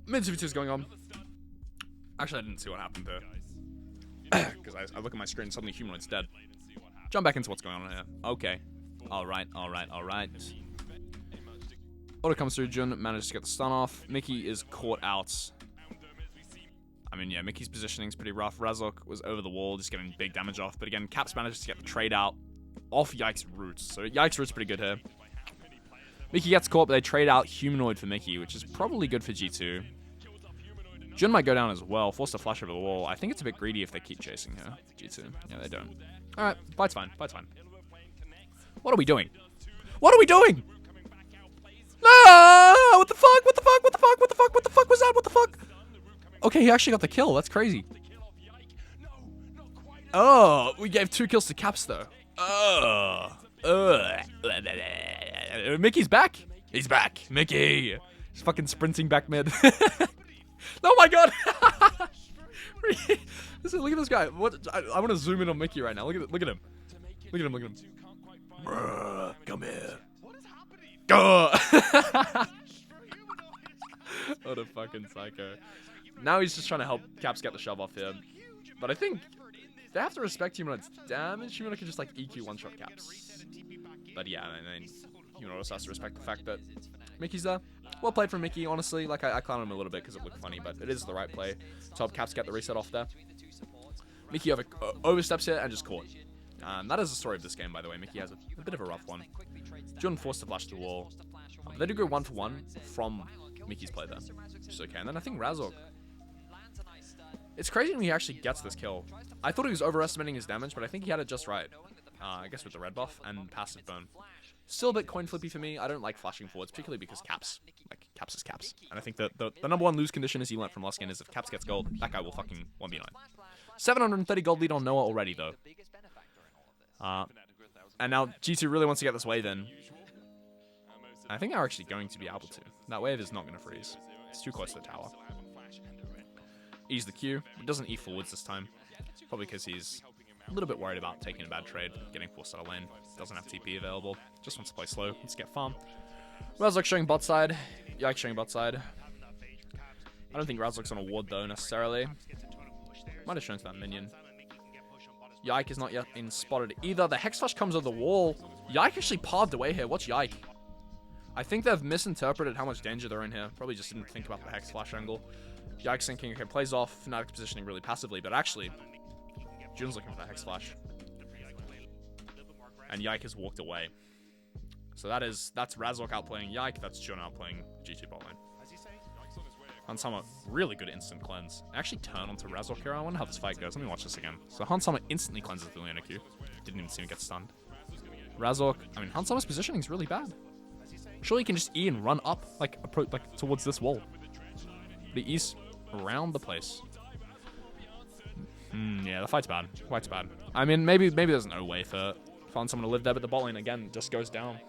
Mid-2v2 is going on. Actually, I didn't see what happened there. Because I look at my screen and suddenly Humanoid's dead. Jump back into what's going on here. Okay. Alright. Auto comes through, Jun manages to get the stun off. Mickey is caught out. I mean, yeah, Mickey's positioning's pretty rough. Razok was over the wall, just getting big damage off. But again, Caps manages to get the trade out off Yike's roots. So Yike's roots pretty good here. Mickey gets caught, but they trade out Humanoid for Mickey, which is probably good for G2. Jun might go down as well, forced to flash over the wall. I think it's a bit greedy if they keep chasing her, G2. Yeah, they don't. Alright, fight's fine. What are we doing? No! What the fuck was that? What the fuck? Okay, he actually got the kill. That's crazy. Oh, we gave 2 kills to Caps, though. Mickey's back. He's back. Mickey. He's fucking sprinting back mid. Oh my god. Look at this guy. I want to zoom in on Mickey right now. Look at him. Bruh, come here. Go. What a fucking psycho. Now he's just trying to help Caps get the shove off here. But I think they have to respect Humanoid's damage. Humanoid can just like EQ one-shot Caps. But yeah, and then Humanoid also has to respect the fact that Mickey's there. Well played from Mickey, honestly. Like, I clowned him a little bit because it looked funny, but it is the right play to help Caps get the reset off there. Mickey oversteps here and just caught. That is the story of this game, by the way. Mickey has a bit of a rough one. Jun forced to flash the wall. They do go 1-for-1 from Mickey's play there. Which is okay. And then I think Razok. It's crazy when he actually gets this kill. I thought he was overestimating his damage, but I think he had it just right. I guess with the red buff and passive burn. Still a bit coin flippy for me. I don't like flashing forwards, particularly because Caps is Caps. And I think that the number 1 lose condition, as you learnt from last game, is if Caps gets gold, that guy will fucking 1v9. 730 gold lead on Noah already, though. And now G2 really wants to get this wave in. I think they're actually going to be able to. That wave is not going to freeze. It's too close to the tower. Ease the Q. It doesn't E forwards this time. Probably because he's a little bit worried about taking a bad trade, getting forced out of lane. Doesn't have TP available. Just wants to play slow. Let's get farm. Razok showing bot side. Yike showing bot side. I don't think Razok's on a ward though, necessarily. Might have shown to that minion. Yike is not yet been spotted either. The Hex Flash comes over the wall. Yike actually paved away here. Watch Yike. I think they've misinterpreted how much danger they're in here. Probably just didn't think about the Hex Flash angle. Yike's thinking, okay, plays off. Fnatic's positioning really passively, but actually, Jun's looking for the Hex Flash. And Yike has walked away. So that's Razok outplaying Yike. That's Jun outplaying G2 bot lane. Hansama, really good instant cleanse. Actually turn onto Razok here. I wonder how this fight goes. Let me watch this again. So Hansama instantly cleanses the Leona Q. Didn't even see him get stunned. Razok, I mean, Hansama's positioning is really bad. Surely he can just E and run up, like towards this wall. But he E's around the place. Yeah, the fight's bad. Fight's bad. I mean, maybe there's no way for Hansama to live there, but the bot lane again just goes down.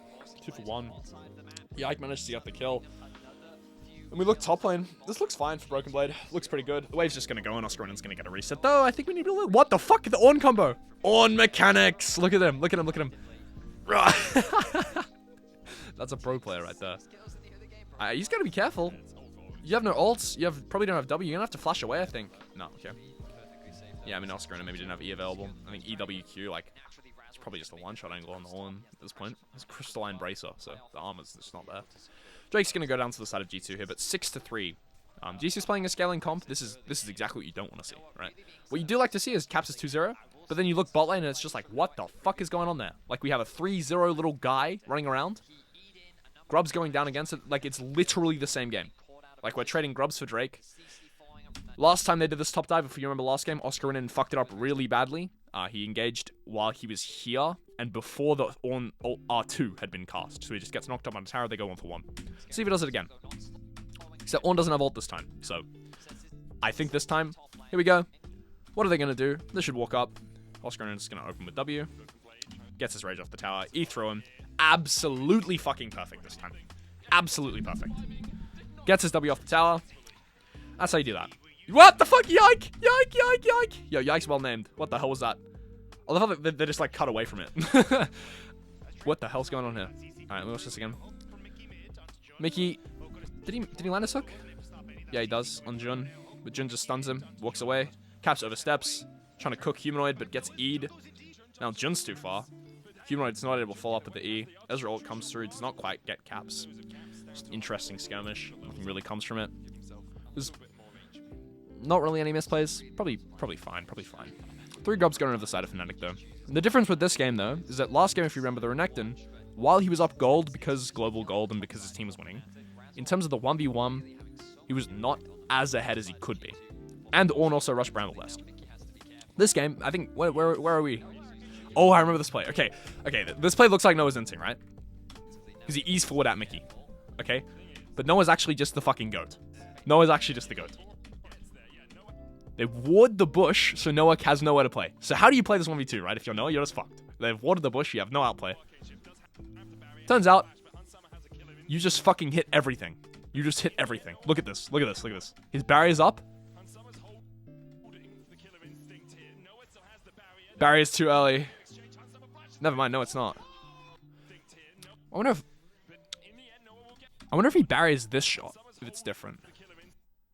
2-for-1. Yike managed to get the kill. And we look top lane. This looks fine for Broken Blade. Looks pretty good. The wave's just going to go and Oscarina's going to get a reset. Though, I think we need a little... What the fuck? The Ornn combo. Ornn mechanics. Look at him. Look at him. That's a pro player right there. He's got to be careful. You have no ults. You probably don't have W. You're going to have to flash away, I think. No, okay. Yeah, I mean, Oscarina maybe didn't have E available. I think EWQ, like... It's probably just a one-shot angle on the Ornn at this point. It's Crystalline Bracer, so the armor's just not there. Drake's going to go down to the side of G2 here, but 6-3. G2's playing a scaling comp. This is exactly what you don't want to see, right? What you do like to see is Caps is 2-0, but then you look bot lane and it's just like, what the fuck is going on there? Like, we have a 3-0 little guy running around. Grub's going down against it. Like, it's literally the same game. Like, we're trading Grubs for Drake. Last time they did this top dive, if you remember last game, Oscarina fucked it up really badly. He engaged while he was here and before the R2 had been cast. So he just gets knocked up on the tower, they go 1-for-1. See if he does it again. Except Ornn doesn't have ult this time. So I think this time, here we go. What are they going to do? They should walk up. Oscar is going to open with W. Gets his rage off the tower. E through him. Absolutely fucking perfect this time. Absolutely perfect. Gets his W off the tower. That's how you do that. What the fuck? Yike! Yike, yike, yike! Yo, yike's well named. What the hell was that? I love how they just like cut away from it. What the hell's going on here? Alright, let me watch this again. Mickey, did he land his hook? Yeah, he does on Jun. But Jun just stuns him, walks away. Caps oversteps, trying to cook Humanoid, but gets E'd. Now Jun's too far. Humanoid's not able to follow up with the E. Ezra ult comes through, does not quite get caps. Just interesting skirmish. Nothing really comes from it. There's not really any misplays. Probably fine. 3 grubs going over the side of Fnatic though. The difference with this game though is that last game, if you remember, the Renekton, while he was up gold because global gold and because his team was winning, in terms of the 1v1, he was not as ahead as he could be. And Ornn also rushed Bramble Blast. This game, I think, where are we? Oh, I remember this play. Okay, this play looks like Noah's Instinct, right? Because he E's forward at Mickey. Okay? But Noah's actually just the fucking GOAT. Noah's actually just the GOAT. They ward the bush, so Noah has nowhere to play. So how do you play this 1v2, right? If you're Noah, you're just fucked. They've warded the bush, you have no outplay. Turns out, you just fucking hit everything. You just hit everything. Look at this. His barrier's up. Barrier's too early. Never mind, no it's not. I wonder if he barriers this shot, if it's different.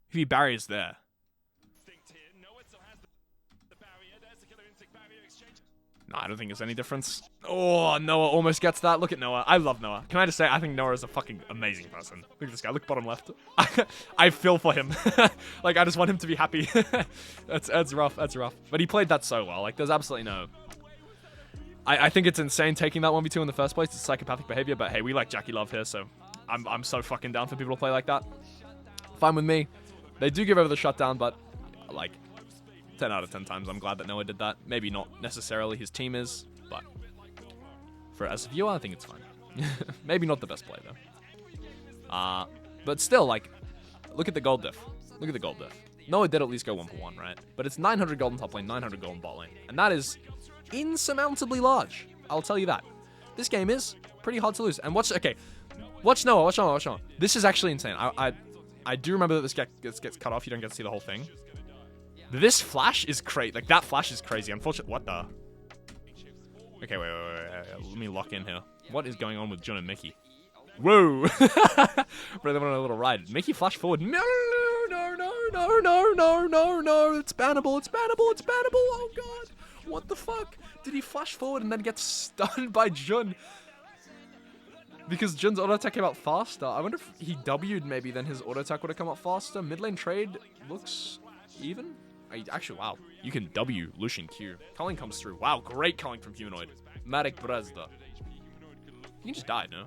If he barriers there. No, I don't think there's any difference. Oh, Noah almost gets that. Look at Noah. I love Noah. Can I just say, I think Noah is a fucking amazing person. Look at this guy. Look bottom left. I feel for him. Like, I just want him to be happy. That's rough. But he played that so well. Like, there's absolutely no... I think it's insane taking that 1v2 in the first place. It's psychopathic behavior, but hey, we like Jackie Love here, so I'm so fucking down for people to play like that. Fine with me. They do give over the shutdown, but, like... 10 out of 10 times, I'm glad that Noah did that. Maybe not necessarily his team is, but as a viewer, I think it's fine. Maybe not the best play, though. But still, like, look at the gold diff. Noah did at least go 1-for-1, right? But it's 900 gold in top lane, 900 gold in bot lane. And that is insurmountably large. I'll tell you that. This game is pretty hard to lose. And watch Noah. This is actually insane. I do remember that this gets cut off. You don't get to see the whole thing. This flash is crazy. Like, that flash is crazy. Unfortunately, what the? Okay, wait. Let me lock in here. What is going on with Jun and Mickey? Whoa. Bro, they went on a little ride. Mickey flash forward. No. It's bannable. Oh, God. What the fuck? Did he flash forward and then get stunned by Jun? Because Jun's auto attack came out faster. I wonder if he W'd maybe, then his auto attack would have come out faster. Mid lane trade looks even. Actually, wow. You can W Lucian Q. Culling comes through. Wow, great culling from Humanoid. Matic Brazda. He can just die, no?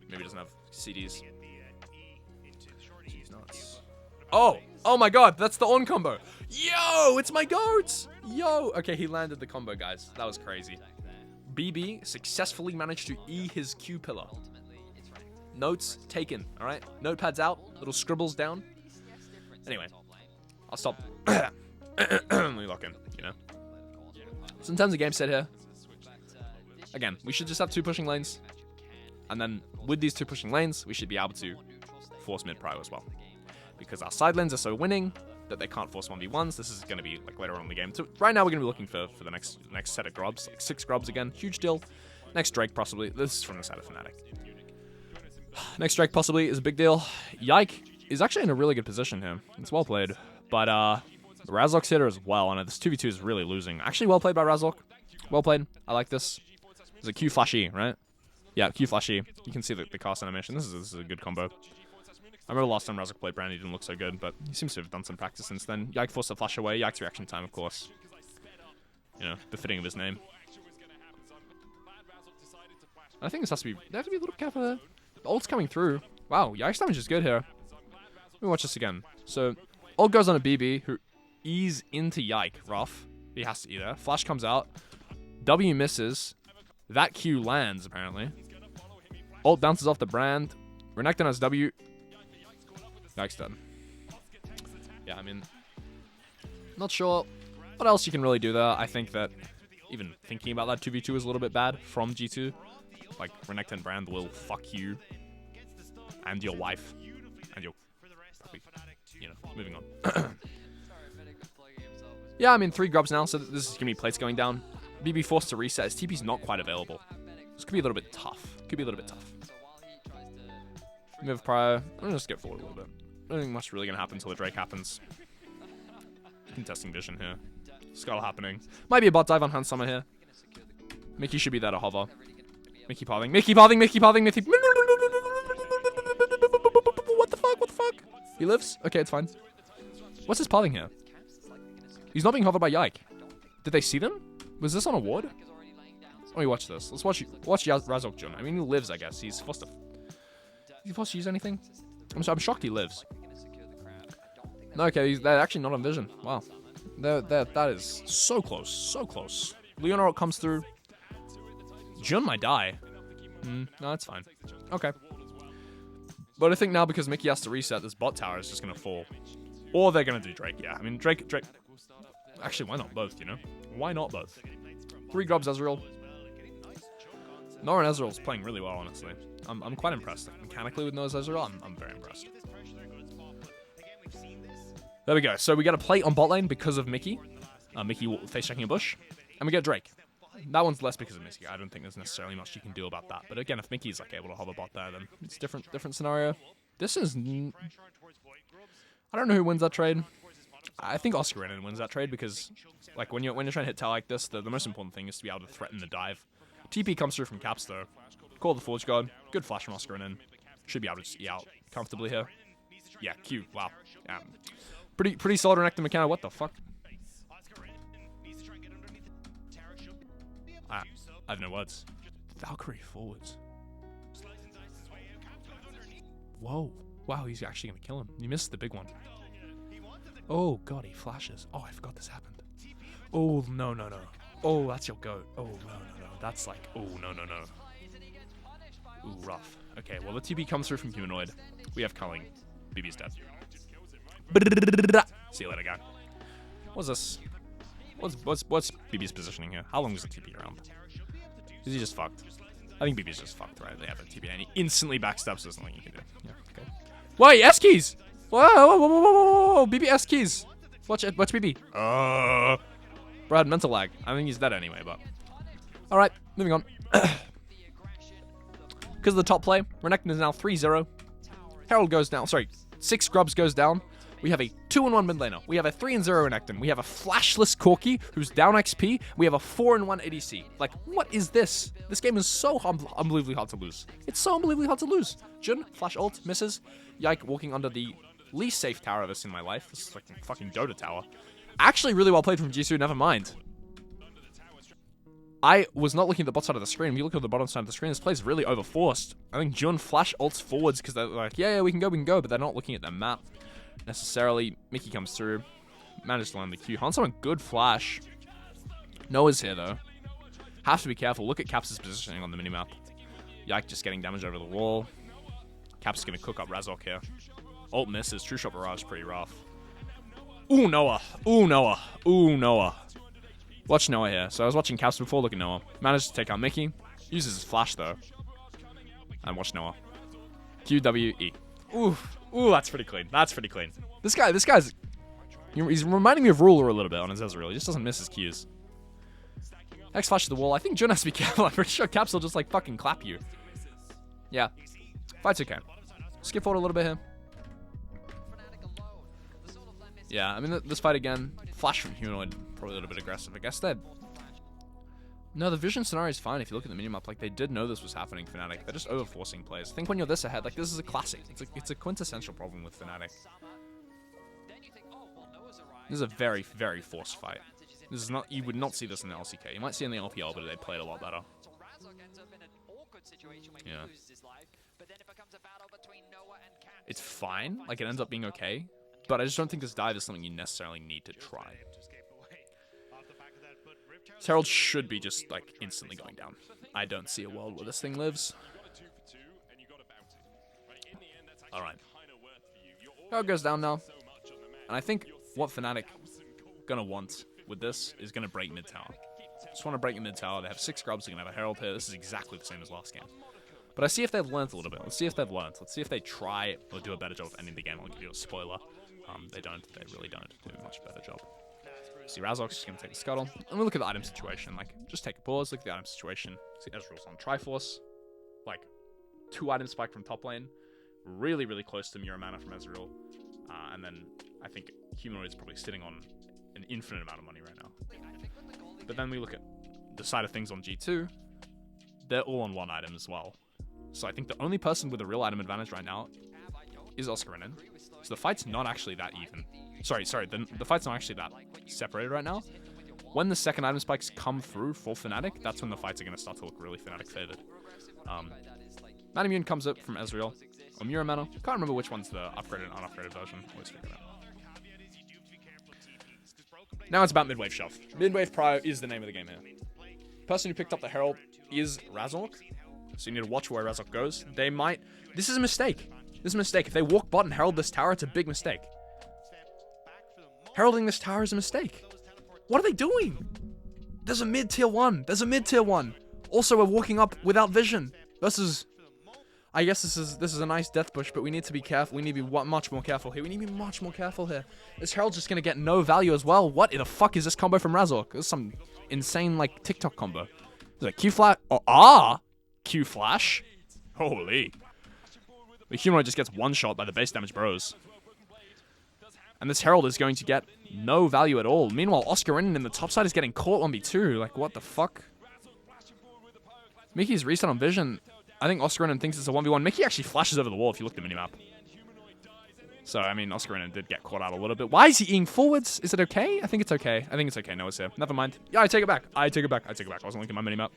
Maybe he doesn't have CDs. Jeez, nuts. Oh my god, that's the on combo. Yo, it's my goats. Yo. Okay, he landed the combo, guys. That was crazy. BB successfully managed to E his Q pillar. Notes taken, all right? Notepads out, little scribbles down. Anyway, I'll stop. Let me lock in, you know? So in terms of game set here, again, we should just have 2 pushing lanes. And then with these 2 pushing lanes, we should be able to force mid prio as well. Because our side lanes are so winning that they can't force 1v1s. This is going to be like later on in the game. So right now we're going to be looking for the next set of grubs. Like 6 grubs again, huge deal. Next Drake possibly. This is from the side of Fnatic. Next Drake possibly is a big deal. Yike is actually in a really good position here. It's well played. But Razok's hitter as well. And this 2v2 is really losing. Actually well played by Razok. Well played. I like this. There's a Q flashy, right? Yeah, Q flashy. You can see the cast animation. This is a good combo. I remember last time Razok played Brand, he didn't look so good, but he seems to have done some practice since then. Yike forced the flash away. Yike's reaction time, of course. You know, befitting of his name. I think this has to be... They have to be a little careful there. The ult's coming through. Wow, Yike's damage is good here. Let me watch this again. So, ult goes on a BB, who E's into Yike. Rough. He has to E there. Flash comes out. W misses. That Q lands, apparently. Ult bounces off the Brand. Renekton has W. Yikes, done. Yeah, I mean, not sure what else you can really do there. I think that even thinking about that 2v2 is a little bit bad from G2. Like, Renekton and Brand will fuck you and your wife and your probably, you know, moving on. Yeah, I mean, 3 grubs now, so this is going to be plates going down. BB forced to reset. His TP's not quite available. This could be a little bit tough. Move prior. I'm going to just get forward a little bit. I don't think much really going to happen until the Drake happens. Contesting vision here. Skull happening. Might be a bot dive on Hans Summer here. Mickey should be there to hover. Mickey pathing. What the fuck? He lives? Okay, it's fine. What's his pathing here? He's not being hovered by Yike. Did they see them? Was this on a ward? Let me watch this. Let's watch Razok Jun. I mean, he lives, I guess. He's supposed to... Is he supposed to use anything? I'm shocked he lives. No, okay, they're actually not on vision. Wow. That is so close. So close. Leonor comes through. Jun might die. No, that's fine. Okay. But I think now because Mickey has to reset, this bot tower is just going to fall. Or they're going to do Drake, yeah. I mean, Drake... Actually, why not both, you know? Why not both? 3 grubs Ezreal. Nora and Ezreal's playing really well, honestly. I'm quite impressed. Mechanically with Noah's Ezreal, I'm very impressed. There we go. So we get a plate on bot lane because of Mickey. Mickey face checking a bush. And we get Drake. That one's less because of Mickey. I don't think there's necessarily much you can do about that. But again, if Mickey's like able to hover bot there, then it's different scenario. This is... I don't know who wins that trade. I think Oscar Renan wins that trade because, like, when you're trying to hit tower like this, the most important thing is to be able to threaten the dive. TP comes through from Caps though. Call the Forge God. Good flash from Oscar Renan. Should be able to just E out comfortably here. Yeah, Q. Wow. Yeah. Pretty solid Renekton mechanic. What the fuck? I have no words. Valkyrie forwards. Whoa. Wow, he's actually going to kill him. He missed the big one. Oh, God, he flashes. Oh, I forgot this happened. Oh, no. Oh, that's your goat. Oh, no. That's like, oh, no. Ooh, rough. Okay, well, the TP comes through from Humanoid. We have culling. BB's dead. See you later, guy. What's this? What's BB's positioning here? How long is the TP around? Is he just fucked? I think BB's just fucked, right? They have a TP and he instantly backstabs. There's nothing you can do. Yeah, okay. Wait, S keys! Whoa, BB S keys. Watch BB. Brad, mental lag. I think he's dead anyway, but. Alright, moving on. Because of the top play, Renekton is now 3-0. Herald goes down. Sorry, 6 grubs goes down. We have a 2-1 mid laner. We have a 3-0 Renekton. We have a flashless Corki who's down XP. We have a 4-1 ADC. Like, what is this? This game is so unbelievably hard to lose. It's so unbelievably hard to lose. Jun, flash ult, misses. Yike walking under the least safe tower of this in my life. This is like a fucking Dota tower. Actually, really well played from Jisoo, never mind. I was not looking at the bottom side of the screen. If you look at the bottom side of the screen, this play's really overforced. I think Jun flash ults forwards because they're like, yeah, we can go, but they're not looking at their map necessarily. Mickey comes through. Managed to land the Q. Han's on a good flash. Noah's here, though. Have to be careful. Look at Caps' positioning on the minimap. Yike just getting damage over the wall. Caps is going to cook up Razok here. Ult misses. True Shot Barrage pretty rough. Ooh, Noah. Watch Noah here. So I was watching Caps before. Look at Noah. Managed to take out Mickey. Uses his flash, though. And watch Noah. QWE. Ooh, that's pretty clean. This guy's... He's reminding me of Ruler a little bit on his Ezreal. He just doesn't miss his Qs. X flash to the wall. I think Jun has to be careful. I'm pretty sure Caps will just, like, fucking clap you. Yeah. Fight's okay. Skip forward a little bit here. Yeah, I mean, this fight again. Flash from Humanoid. Probably a little bit aggressive. I guess they're... No, the vision scenario is fine if you look at the minimap. Like, they did know this was happening, Fnatic. They're just overforcing plays. I think when you're this ahead, like, this is a classic. It's a quintessential problem with Fnatic. This is a very, very forced fight. This is not... You would not see this in the LCK. You might see it in the LPL, but they played a lot better. Yeah. It's fine. Like, it ends up being okay. But I just don't think this dive is something you necessarily need to try. Herald should be just, like, instantly going down. I don't see a world where this thing lives. Alright. Herald goes down now. And I think what Fnatic gonna want with this is gonna break mid tower. Just want to break mid tower. They have 6 scrubs. They're gonna have a Herald here. This is exactly the same as last game. But I see if they've learned a little bit. Let's see if they've learned. Let's see if they try or do a better job of ending the game. I'll give you a spoiler. They don't. They really don't do a much better job. See, Razork's just gonna take the scuttle. And we look at the item situation. Like, just take a pause. Look at the item situation. See, Ezreal's on Triforce. Like, 2 item spike from top lane. Really, really close to Mirror Mana from Ezreal. And then I think Humanoid's probably sitting on an infinite amount of money right now. But then we look at the side of things on G2. They're all on 1 item as well. So I think the only person with a real item advantage right now is Oscarinin. So the fight's not actually that even. Sorry, the fight's not actually that separated right now. When the second item spikes come through for Fnatic, that's when the fights are going to start to look really Fnatic favored. Mana Immune comes up from Ezreal. Or Mirror Mana. Can't remember which one's the upgraded and unupgraded version. Always forget that. Now it's about mid-wave shove. Mid-wave prio is the name of the game here. Person who picked up the Herald is Razork. So you need to watch where Razork goes. They might... This is a mistake. This is a mistake. If they walk bot and Herald this tower, it's a big mistake. Heralding this tower is a mistake. What are they doing? There's a mid-tier 1. There's a mid-tier 1. Also, we're walking up without vision. Versus... I guess this is a nice death bush, but we need to be careful. We need to be much more careful here. We need to be much more careful here. This Herald's just going to get no value as well. What the fuck is this combo from Razork? This is some insane, like, TikTok combo. Is it Q-Flash? Oh, Q-Flash? Holy. The Humanoid just gets one-shot by the base damage bros. And this Herald is going to get no value at all. Meanwhile, Oscarinin in the top side is getting caught 1v2. Like, what the fuck? Mickey's reset on vision. I think Oscarinin thinks it's a 1v1. Mickey actually flashes over the wall if you look at the minimap. So, I mean, Oscarinin did get caught out a little bit. Why is he eating forwards? Is it okay? I think it's okay. I think it's okay. No, it's here. Never mind. Yeah, I take it back. I take it back. I wasn't looking at my minimap.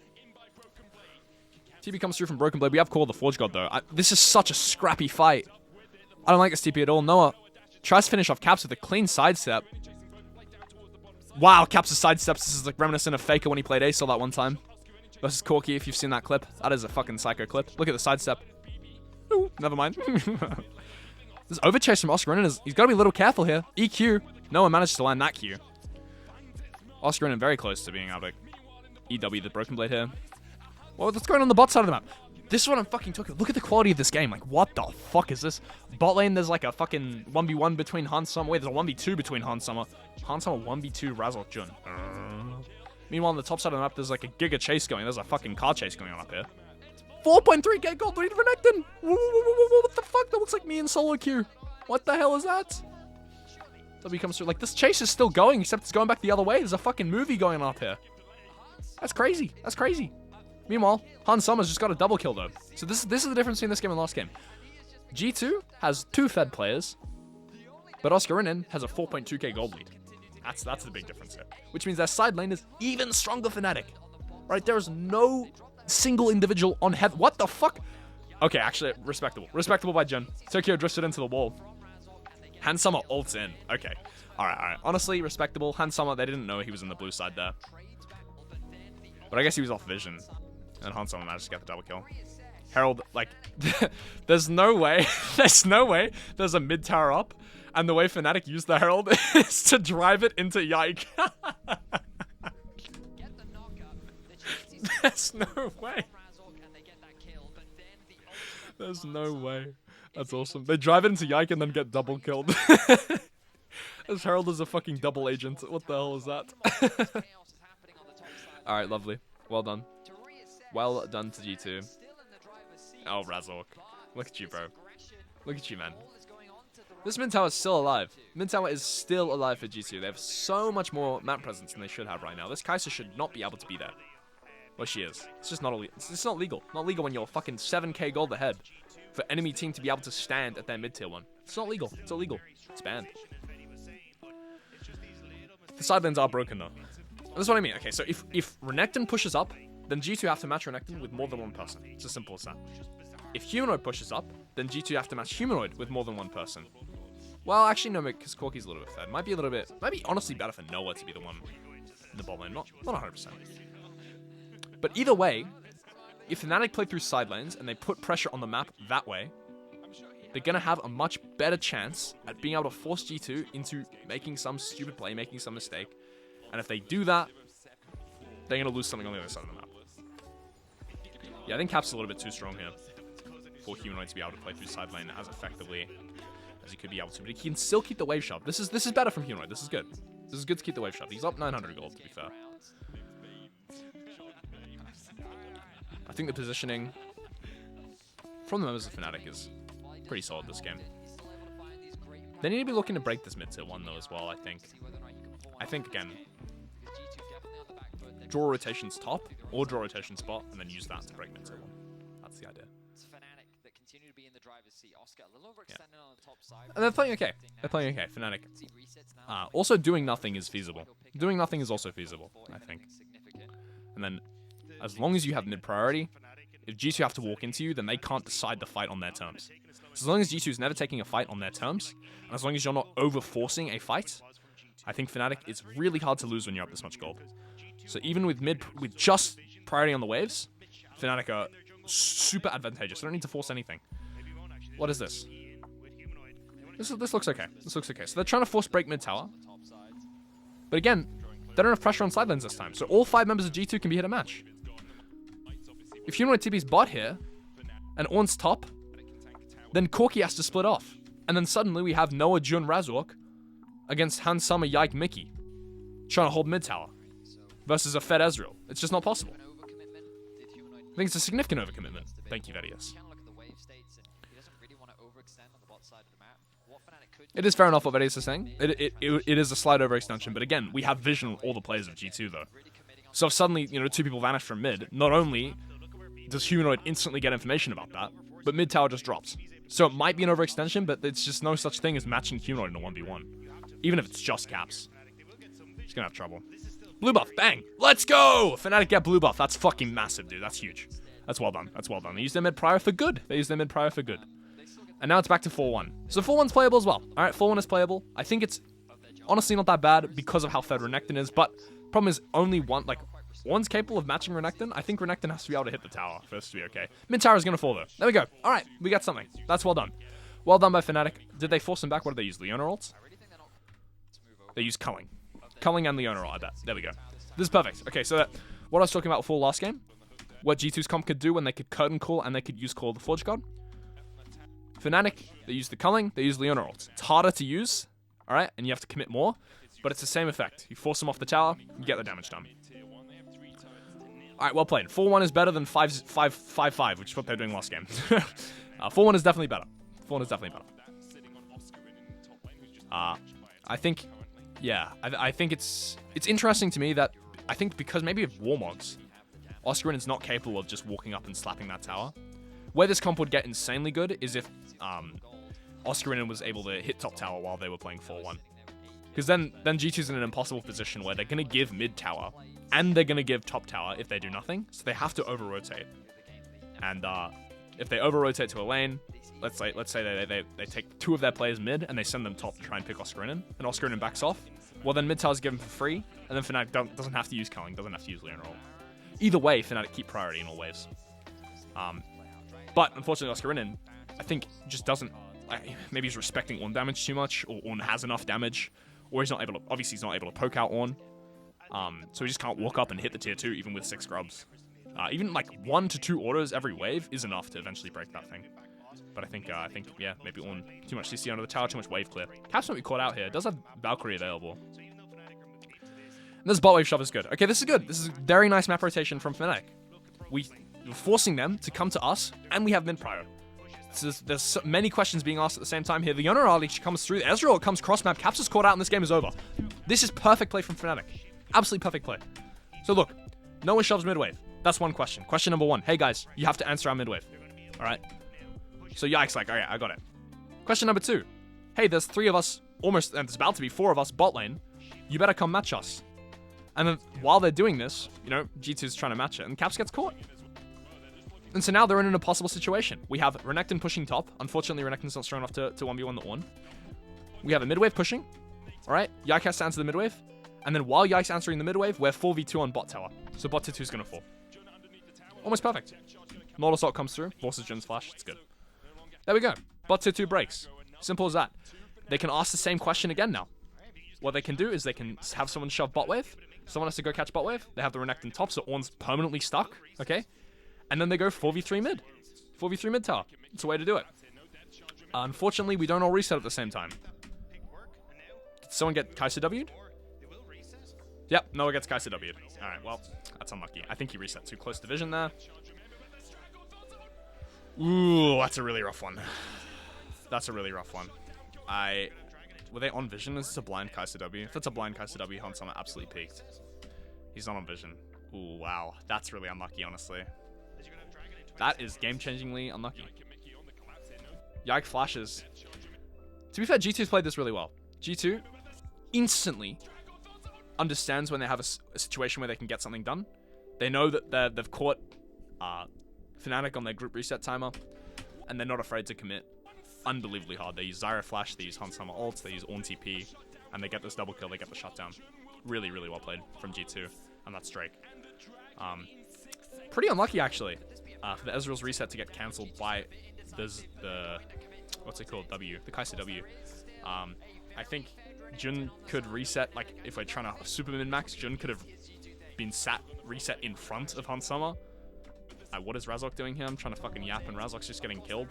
TP comes through from Broken Blade. We have Call of the Forge God, though. This is such a scrappy fight. I don't like this TP at all. Noah tries to finish off Caps with a clean sidestep. Wow, Caps' sidesteps. This is like reminiscent of Faker when he played Ace all that one time. Versus Corki, if you've seen that clip. That is a fucking psycho clip. Look at the sidestep. Ooh, never mind. This overchase from Oscarinin is... He's got to be a little careful here. EQ. No one managed to land that Q. Oscarinin very close to being able to EW the Broken Blade here. Well, what's going on the bot side of the map? This is what I'm fucking talking about. Look at the quality of this game. Like, what the fuck is this? Bot lane, there's like a fucking 1v1 between Han Summer. Wait, there's a 1v2 between Han Summer. Han Summer 1v2 Razork Jun. Meanwhile, on the top side of the map, there's like a giga chase going. There's a fucking car chase going on up here. 4.3k gold lead for Renekton. What the fuck? That looks like me in solo queue. What the hell is that? W comes through. Like, this chase is still going, except it's going back the other way. There's a fucking movie going on up here. That's crazy. That's crazy. Meanwhile, Han Summer's just got a double kill, though. So this is the difference between this game and last game. G2 has 2 Fed players, but Oscarinin has a 4.2k gold lead. That's the big difference here. Which means their side lane is even stronger Fnatic. Right? There is no single individual on head. What the fuck? Okay, actually, respectable. Respectable by Jun. Tokyo drifted into the wall. Han Summer ults in. Okay. Alright. Honestly, respectable. Han Summer, they didn't know he was in the blue side there. But I guess he was off vision. And Han Summer managed to get the double kill. Herald, like, there's no way there's a mid tower up. And the way Fnatic used the Herald is to drive it into Yike. There's no way. There's no way. That's awesome. They drive it into Yike and then get double killed. This Herald is a fucking double agent. What the hell is that? Alright, lovely. Well done. Well done to G2. Oh, Razork. Look at you, bro. Look at you, man. This mid tower is still alive. Mid tower is still alive for G2. They have so much more map presence than they should have right now. This Kai'Sa should not be able to be there. Well, she is. It's just not it's not legal. Not legal when you're fucking 7k gold ahead for enemy team to be able to stand at their mid tier 1. It's not legal. It's illegal. It's banned. The side lanes are broken though. That's what I mean. Okay, so if Renekton pushes up, then G2 have to match Renekton with more than one person. It's as simple as that. If Humanoid pushes up, then G2 have to match Humanoid with more than one person. Well, actually, no, because Corki's a little bit fed. Might be honestly better for Noah to be the one in the bot lane. Not 100%. But either way, if Fnatic play through side lanes and they put pressure on the map that way, they're going to have a much better chance at being able to force G2 into making some stupid play, making some mistake. And if they do that, they're going to lose something on the other side of the map. Yeah, I think Cap's a little bit too strong here for Humanoid to be able to play through side lane as effectively as he could be able to. But he can still keep the wave shove. This is better from Humanoid. This is good. This is good to keep the wave shove. He's up 900 gold, to be fair. I think the positioning from the members of Fnatic is pretty solid this game. They need to be looking to break this mid tier 1 though as well, I think. Again, draw rotations top or draw rotations spot and then use that to break mid tier 1. That's the idea. Yeah. And they're playing okay. Fnatic. Also doing nothing is feasible. Doing nothing is also feasible, I think. And then as long as you have mid priority, if G2 have to walk into you, then they can't decide the fight on their terms. So as long as G2 is never taking a fight on their terms, and as long as you're not over-forcing a fight, I think Fnatic, it's really hard to lose when you're up this much gold. So even with just priority on the waves, Fnatic are super advantageous. They don't need to force anything. What is this? This looks okay. This looks okay. So they're trying to force break mid tower. But again, they don't have pressure on side lanes this time. So all 5 members of G2 can be hit a match. If Humanoid TP's bot here, and Ornn's top, then Corki has to split off. And then suddenly we have Noah, Jun, Razork against Han Summer, Yike, Mickey trying to hold mid tower versus a fed Ezreal. It's just not possible. I think it's a significant overcommitment. Thank you, Vedius. It is fair enough what Vedius is saying. It is a slight overextension, but again, we have vision on all the players of G2 though. So if suddenly, 2 people vanish from mid, not only does Humanoid instantly get information about that, but mid tower just drops. So it might be an overextension, but it's just no such thing as matching Humanoid in a 1v1. Even if it's just Caps. He's gonna have trouble. Blue buff, bang! Let's go! Fnatic get blue buff. That's fucking massive, dude. That's huge. That's well done. They used their mid prior for good. And now it's back to 4-1. So 4-1's playable as well. Alright, 4-1 is playable. I think it's honestly not that bad because of how fed Renekton is, but problem is only one's capable of matching Renekton. I think Renekton has to be able to hit the tower for this to be okay. Mid tower is going to fall though. There we go. Alright, we got something. That's well done. Well done by Fnatic. Did they force him back? What did they use? Leona ults? They used Culling. Culling and Leona ult, I bet. There we go. This is perfect. Okay, so what I was talking about before last game, what G2's comp could do when they could curtain call and they could use Call of the Forge God. Fnatic, they use the Culling, they use Leona ults. It's harder to use, alright, and you have to commit more, but it's the same effect. You force them off the tower, you get the damage done. Alright, well played. 4-1 is better than 5-5, which is what they're doing last game. 4-1 is definitely better. 4-1 is definitely better. I think, yeah, I think it's interesting to me that I think because maybe of Warmogs, Oscarin's not capable of just walking up and slapping that tower. Where this comp would get insanely good is if Oscarinin was able to hit top tower while they were playing 4-1. Because then G2's in an impossible position where they're going to give mid tower and they're going to give top tower if they do nothing. So they have to over-rotate. And if they over-rotate to a lane, let's say they take 2 of their players mid and they send them top to try and pick Oscarinin, and Oscarinin backs off, well then mid tower's given for free, and then Fnatic doesn't have to use Culling, doesn't have to use Leona ult. Either way, Fnatic keep priority in all waves. But unfortunately, Oscarinin, I think, just doesn't. Maybe he's respecting Ornn damage too much, or Ornn has enough damage, or he's not able to. Obviously, he's not able to poke out Ornn, so he just can't walk up and hit the tier 2 even with 6 grubs. Even like 1 to 2 orders every wave is enough to eventually break that thing. But I think yeah, maybe Ornn too much CC under the tower, too much wave clear. Caps might be caught out here. It does have Valkyrie available. And this bot wave shove is good. Okay, this is good. This is very nice map rotation from Fnatic. We're forcing them to come to us, and we have mid prior. So there's so many questions being asked at the same time here. The Leona ult comes through. Ezreal comes cross map. Caps is caught out, and this game is over. This is perfect play from Fnatic. Absolutely perfect play. So look, Noah shoves mid wave. That's one question. Question number 1. Hey guys, you have to answer our mid wave. All right. So Yike's like, okay, I got it. Question number 2. Hey, there's 3 of us, almost, and it's about to be 4 of us bot lane. You better come match us. And then while they're doing this, G2's trying to match it, and Caps gets caught. And so now they're in an impossible situation. We have Renekton pushing top. Unfortunately, Renekton's not strong enough to 1v1 the Ornn. We have a mid wave pushing. All right, Yike has to answer the mid wave. And then while Yike's answering the mid wave, we're 4v2 on bot tower. So bot tier 2 is going to fall. Almost perfect. Mortal Assault comes through, forces Jin's flash. It's good. There we go. Bot tier 2 breaks. Simple as that. They can ask the same question again now. What they can do is they can have someone shove bot wave. Someone has to go catch bot wave. They have the Renekton top, so Ornn's permanently stuck. Okay? And then they go 4v3 mid. 4v3 mid tower. It's a way to do it. Unfortunately, we don't all reset at the same time. Did someone get Kai'Sa W'd? Yep, Noah gets Kai'Sa W'd. Alright, well, that's unlucky. I think he reset too close to vision there. Ooh, that's a really rough one. That's a really rough one. Were they on vision? Is this a blind Kai'Sa W? If it's a blind Kai'Sa W, Hansama absolutely peaked. He's not on vision. Ooh, wow. That's really unlucky, honestly. That is game-changingly unlucky. Yike flashes. To be fair, G2's played this really well. G2 instantly understands when they have a situation where they can get something done. They know that they've caught Fnatic on their group reset timer, and they're not afraid to commit unbelievably hard. They use Zyra Flash, they use Hansama ults, they use Ornn TP, and they get this double kill, they get the shutdown. Really, really well played from G2, and that's Drake. Pretty unlucky, actually, for the Ezreal's reset to get cancelled by the what's it called? The Kai'Sa W. I think Jun could reset, like, if we're trying to super min-max, Jun could have been reset in front of Hansama. What is Razok doing here? I'm trying to fucking yap, and Razok's just getting killed.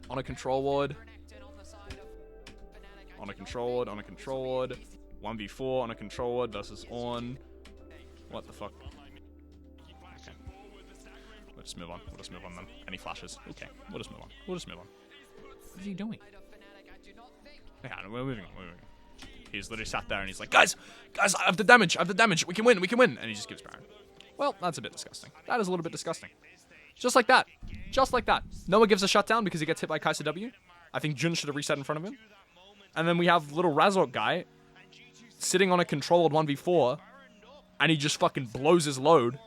On a control ward. On a control ward, on a control ward. 1v4 on a control ward versus Ornn. What the fuck? Okay. We'll just move on. We'll just move on then. Any flashes? Okay. We'll just move on. We'll just move on. What is he doing? Yeah, we're moving on. We're moving on. He's literally sat there and he's like, guys, I have the damage. We can win. And he just gives Baron. Well, that's a bit disgusting. That is a little bit disgusting. Just like that. Just like that. Noah gives a shutdown because he gets hit by Kai'Sa W. I think Jun should have reset in front of him. And then we have little Razok guy sitting on a controlled 1v4, and he just fucking blows his load.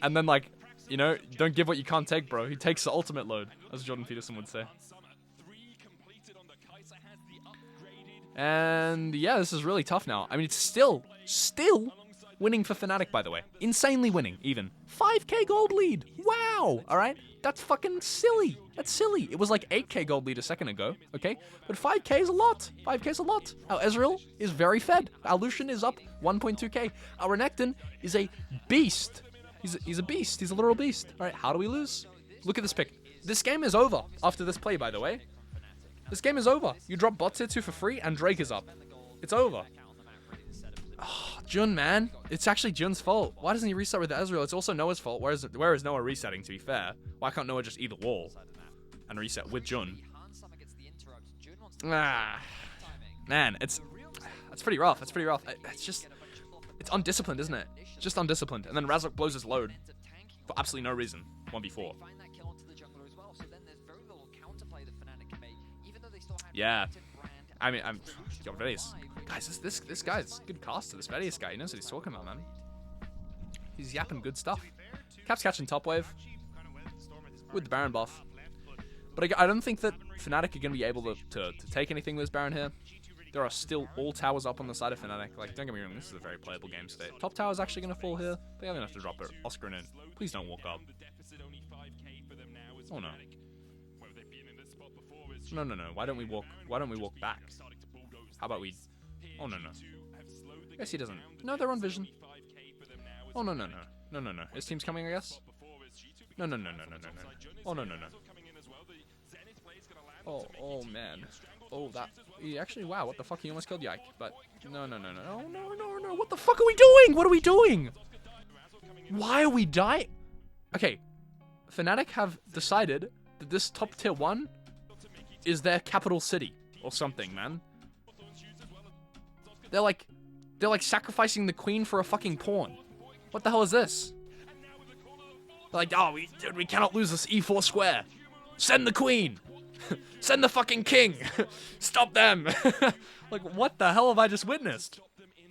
And then, like, you know, don't give what you can't take, bro. He takes the ultimate load, as Jordan Peterson would say. And yeah, this is really tough now. I mean, it's still winning for Fnatic, by the way. Insanely winning, even. 5k gold lead. Wow. All right. That's fucking silly. That's silly. It was like 8k gold lead a second ago, okay? But 5k is a lot. 5k is a lot. Our Ezreal is very fed. Our Lucian is up 1.2k. Our Renekton is a beast. He's a beast. He's a literal beast. All right, how do we lose? Look at this pick. This game is over after this play, by the way. This game is over. You drop bot tier 2 for free, and Drake is up. It's over. Oh, Jun, man. It's actually Jun's fault. Why doesn't he reset with the Ezreal? It's also Noah's fault. Where is Noah resetting, to be fair? Why can't Noah just either wall and reset with Jun? Man, that's pretty rough. That's pretty rough. It's undisciplined, isn't it? Just undisciplined. And then Razok blows his load for absolutely no reason. 1v4. Yeah. I mean, yo, Vedius. Guys, this guy's good caster. This Vedius guy, he knows what he's talking about, man. He's yapping good stuff. Cap's catching top wave with the Baron buff. But I don't think that Fnatic are going to be able to take anything with this Baron here. There are still all towers up on the side of Fnatic. Like, don't get me wrong, this is a very playable game state. Top tower's actually going to fall here. They're going to have to drop it. Oscar in. Please don't walk up. Oh, no. No. Why don't we walk back? How about we... Oh, no. I guess he doesn't. No, they're on vision. Oh, no. No. His team's coming, I guess? No. Oh, no. Oh, man. Oh, that... He actually, wow, what the fuck? He almost killed Yike. But, no. No. What the fuck are we doing? What are we doing? Why are we dying? Okay. Fnatic have decided that this top tier 1 is their capital city or something, man. They're like sacrificing the queen for a fucking pawn. What the hell is this? They're like, oh, we cannot lose this E4 square. Send the queen. Send the fucking king. Stop them. Like, what the hell have I just witnessed?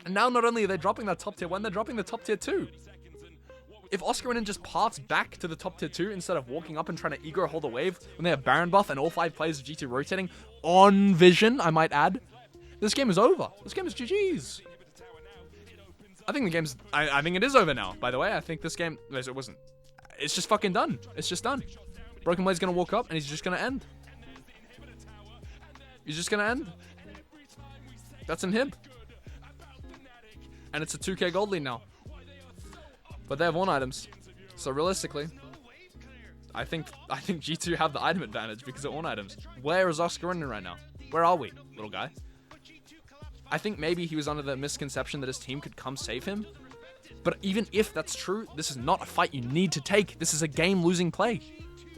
And now not only are they dropping that top tier 1, they're dropping the top tier 2. If Oscar just parts back to the top tier 2 instead of walking up and trying to ego hold a wave when they have Baron buff and all 5 players of G2 rotating on vision, I might add, this game is over. This game is GG's. I think the game's... I think it is over now, by the way. I think this game... It wasn't. It's just fucking done. It's just done. Broken Blade's going to walk up, and he's just going to end. He's just going to end. That's an hib. And it's a 2k gold lead now. But they have 1 items. So realistically, I think G2 have the item advantage because of 1 items. Where is Oscar in right now? Where are we, little guy? I think maybe he was under the misconception that his team could come save him. But even if that's true, this is not a fight you need to take. This is a game-losing play.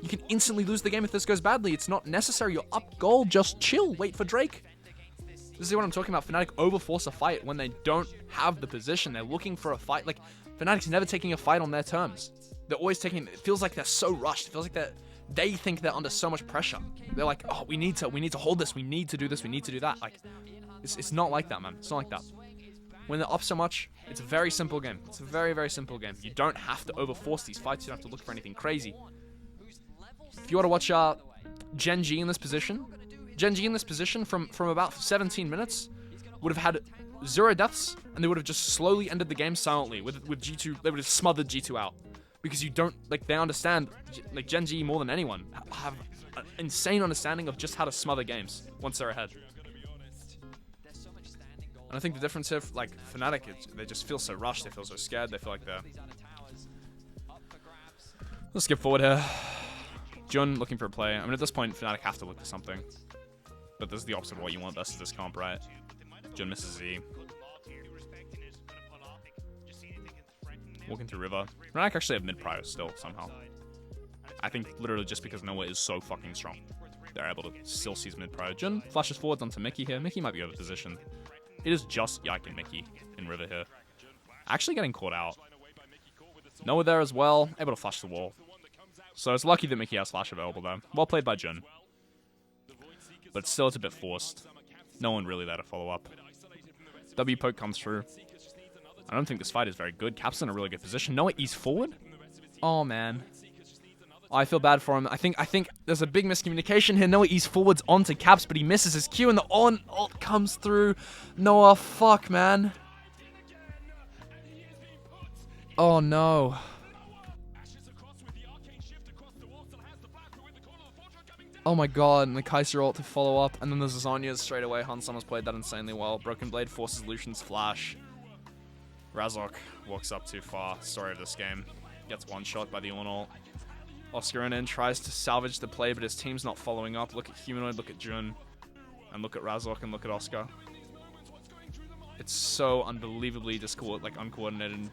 You can instantly lose the game if this goes badly. It's not necessary. You're up gold. Just chill. Wait for Drake. This is what I'm talking about. Fnatic overforce a fight when they don't have the position. They're looking for a fight. Like, Fnatic's never taking a fight on their terms. They're always taking... It feels like they're so rushed. It feels like they think they're under so much pressure. They're like, oh, we need to hold this. We need to do this. We need to do that. Like, it's not like that, man. It's not like that. When they're up so much, it's a very simple game. It's a very, very simple game. You don't have to overforce these fights. You don't have to look for anything crazy. If you want to watch Gen G in this position, from about 17 minutes would have had 0 deaths, and they would have just slowly ended the game silently with G2. They would have smothered G2 out because you don't, like, they understand, like, Gen G more than anyone have an insane understanding of just how to smother games once they're ahead. And I think the difference here, like, Fnatic, they just feel so rushed. They feel so scared. They feel like they're... Let's skip forward here. Jun looking for a play. I mean, at this point, Fnatic have to look for something. But this is the opposite of what you want versus this comp, right? Jun misses Z. Walking through River. Fnatic actually have mid-prio still, somehow. I think literally just because Noah is so fucking strong. They're able to still seize mid-prio. Jun flashes forwards onto Mickey here. Mickey might be over position. It is just Yike and Mickey in River here. Actually getting caught out. Noah there as well. Able to flash the wall. So it's lucky that Mickey has flash available there. Well played by Jun. But still it's a bit forced. No one really there to follow up. W poke comes through. I don't think this fight is very good. Cap's in a really good position. Noah ease forward? Oh man. I feel bad for him. I think there's a big miscommunication here. Noah ease forwards onto Caps, but he misses his Q and the ult comes through. Noah, fuck man. Oh no. Oh my god, and the Kaiser ult to follow up, and then there's Zhonya's straight away. Hanson has played that insanely well. Broken Blade forces Lucian's flash. Razok walks up too far. Story of this game. Gets one shot by the ult. Oscarinin tries to salvage the play, but his team's not following up. Look at Humanoid, look at Jun, and look at Razok, and look at Oscar. It's so unbelievably uncoordinated and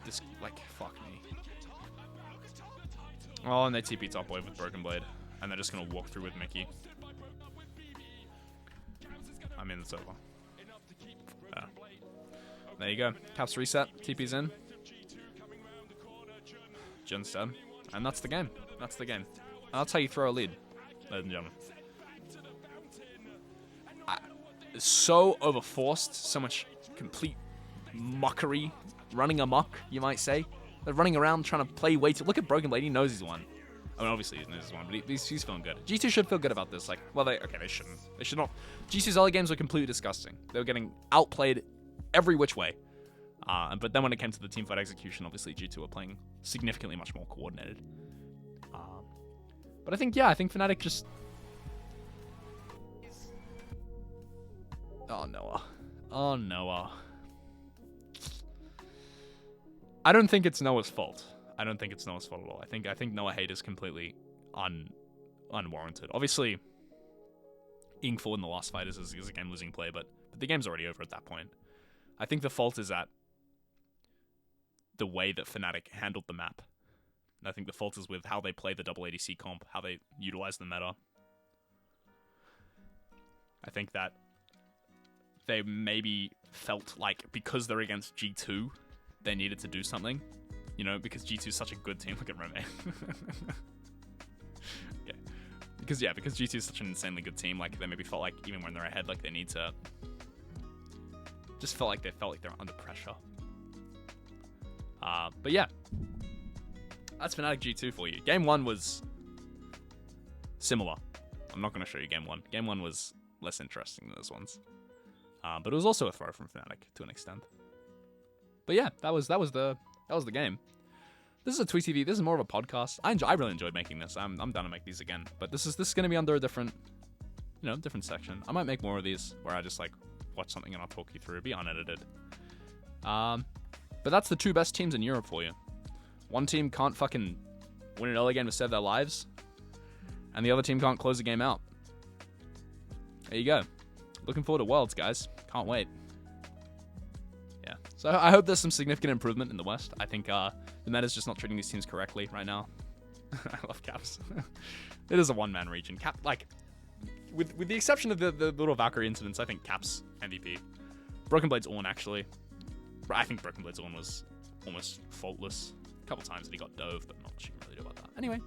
fuck me. Oh, and they TP top wave with Broken Blade. And they're just going to walk through with Mickey. I mean, it's over. Yeah. There you go. Caps reset. TP's in. Jun's dead. And that's the game. That's the game. And that's how you throw a lead, ladies and gentlemen. It's so overforced. So much complete muckery. Running amok, you might say. They're running around trying to play way too... Look at Broken Blade. He knows he's won. I mean, obviously he knows he's won, but he's feeling good. G2 should feel good about this. Like, well, they shouldn't. They should not. G2's early games were completely disgusting. They were getting outplayed every which way. But then when it came to the teamfight execution, obviously G2 were playing significantly much more coordinated. But I think Fnatic just... Oh, Noah. Oh, Noah. I don't think it's Noah's fault. I don't think it's Noah's fault at all. I think Noah hate is completely unwarranted. Obviously, being forward in the last fight is a game-losing play, but the game's already over at that point. I think the fault is at the way that Fnatic handled the map. And I think the fault is with how they play the double ADC comp, how they utilize the meta. I think that they maybe felt like because they're against G2, they needed to do something. You know, because G2 is such a good team. Look at Rome. Okay. Because G2 is such an insanely good team, like, they maybe felt like, even when they're ahead, like, they need to... Just felt like they're under pressure. But yeah. That's Fnatic G2 for you. Game 1 was similar. I'm not going to show you Game 1. Game 1 was less interesting than those ones. But it was also a throw from Fnatic, to an extent. But yeah, that was the game. This is a Tweet TV. This is more of a podcast. I really enjoyed making this. I'm down to make these again. But this is going to be under a different, different section. I might make more of these where I just like watch something and I'll talk you through. It'll be unedited. But that's the 2 best teams in Europe for you. One team can't fucking win an early game to save their lives, and the other team can't close the game out. There you go. Looking forward to Worlds, guys. Can't wait. Yeah. So I hope there's some significant improvement in the West. I think the meta's just not treating these teams correctly right now. I love Caps. It is a one-man region. Cap, like, with the exception of the little Valkyrie incidents, I think Caps MVP. Broken Blade's Ornn, actually. I think Broken Blade's Ornn was almost faultless. A couple times that he got dove, but not much you can really do about that. Anyway,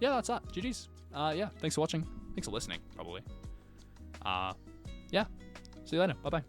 yeah, that's that. GG's. Yeah, thanks for watching. Thanks for listening, probably. Yeah, see you later. Bye-bye.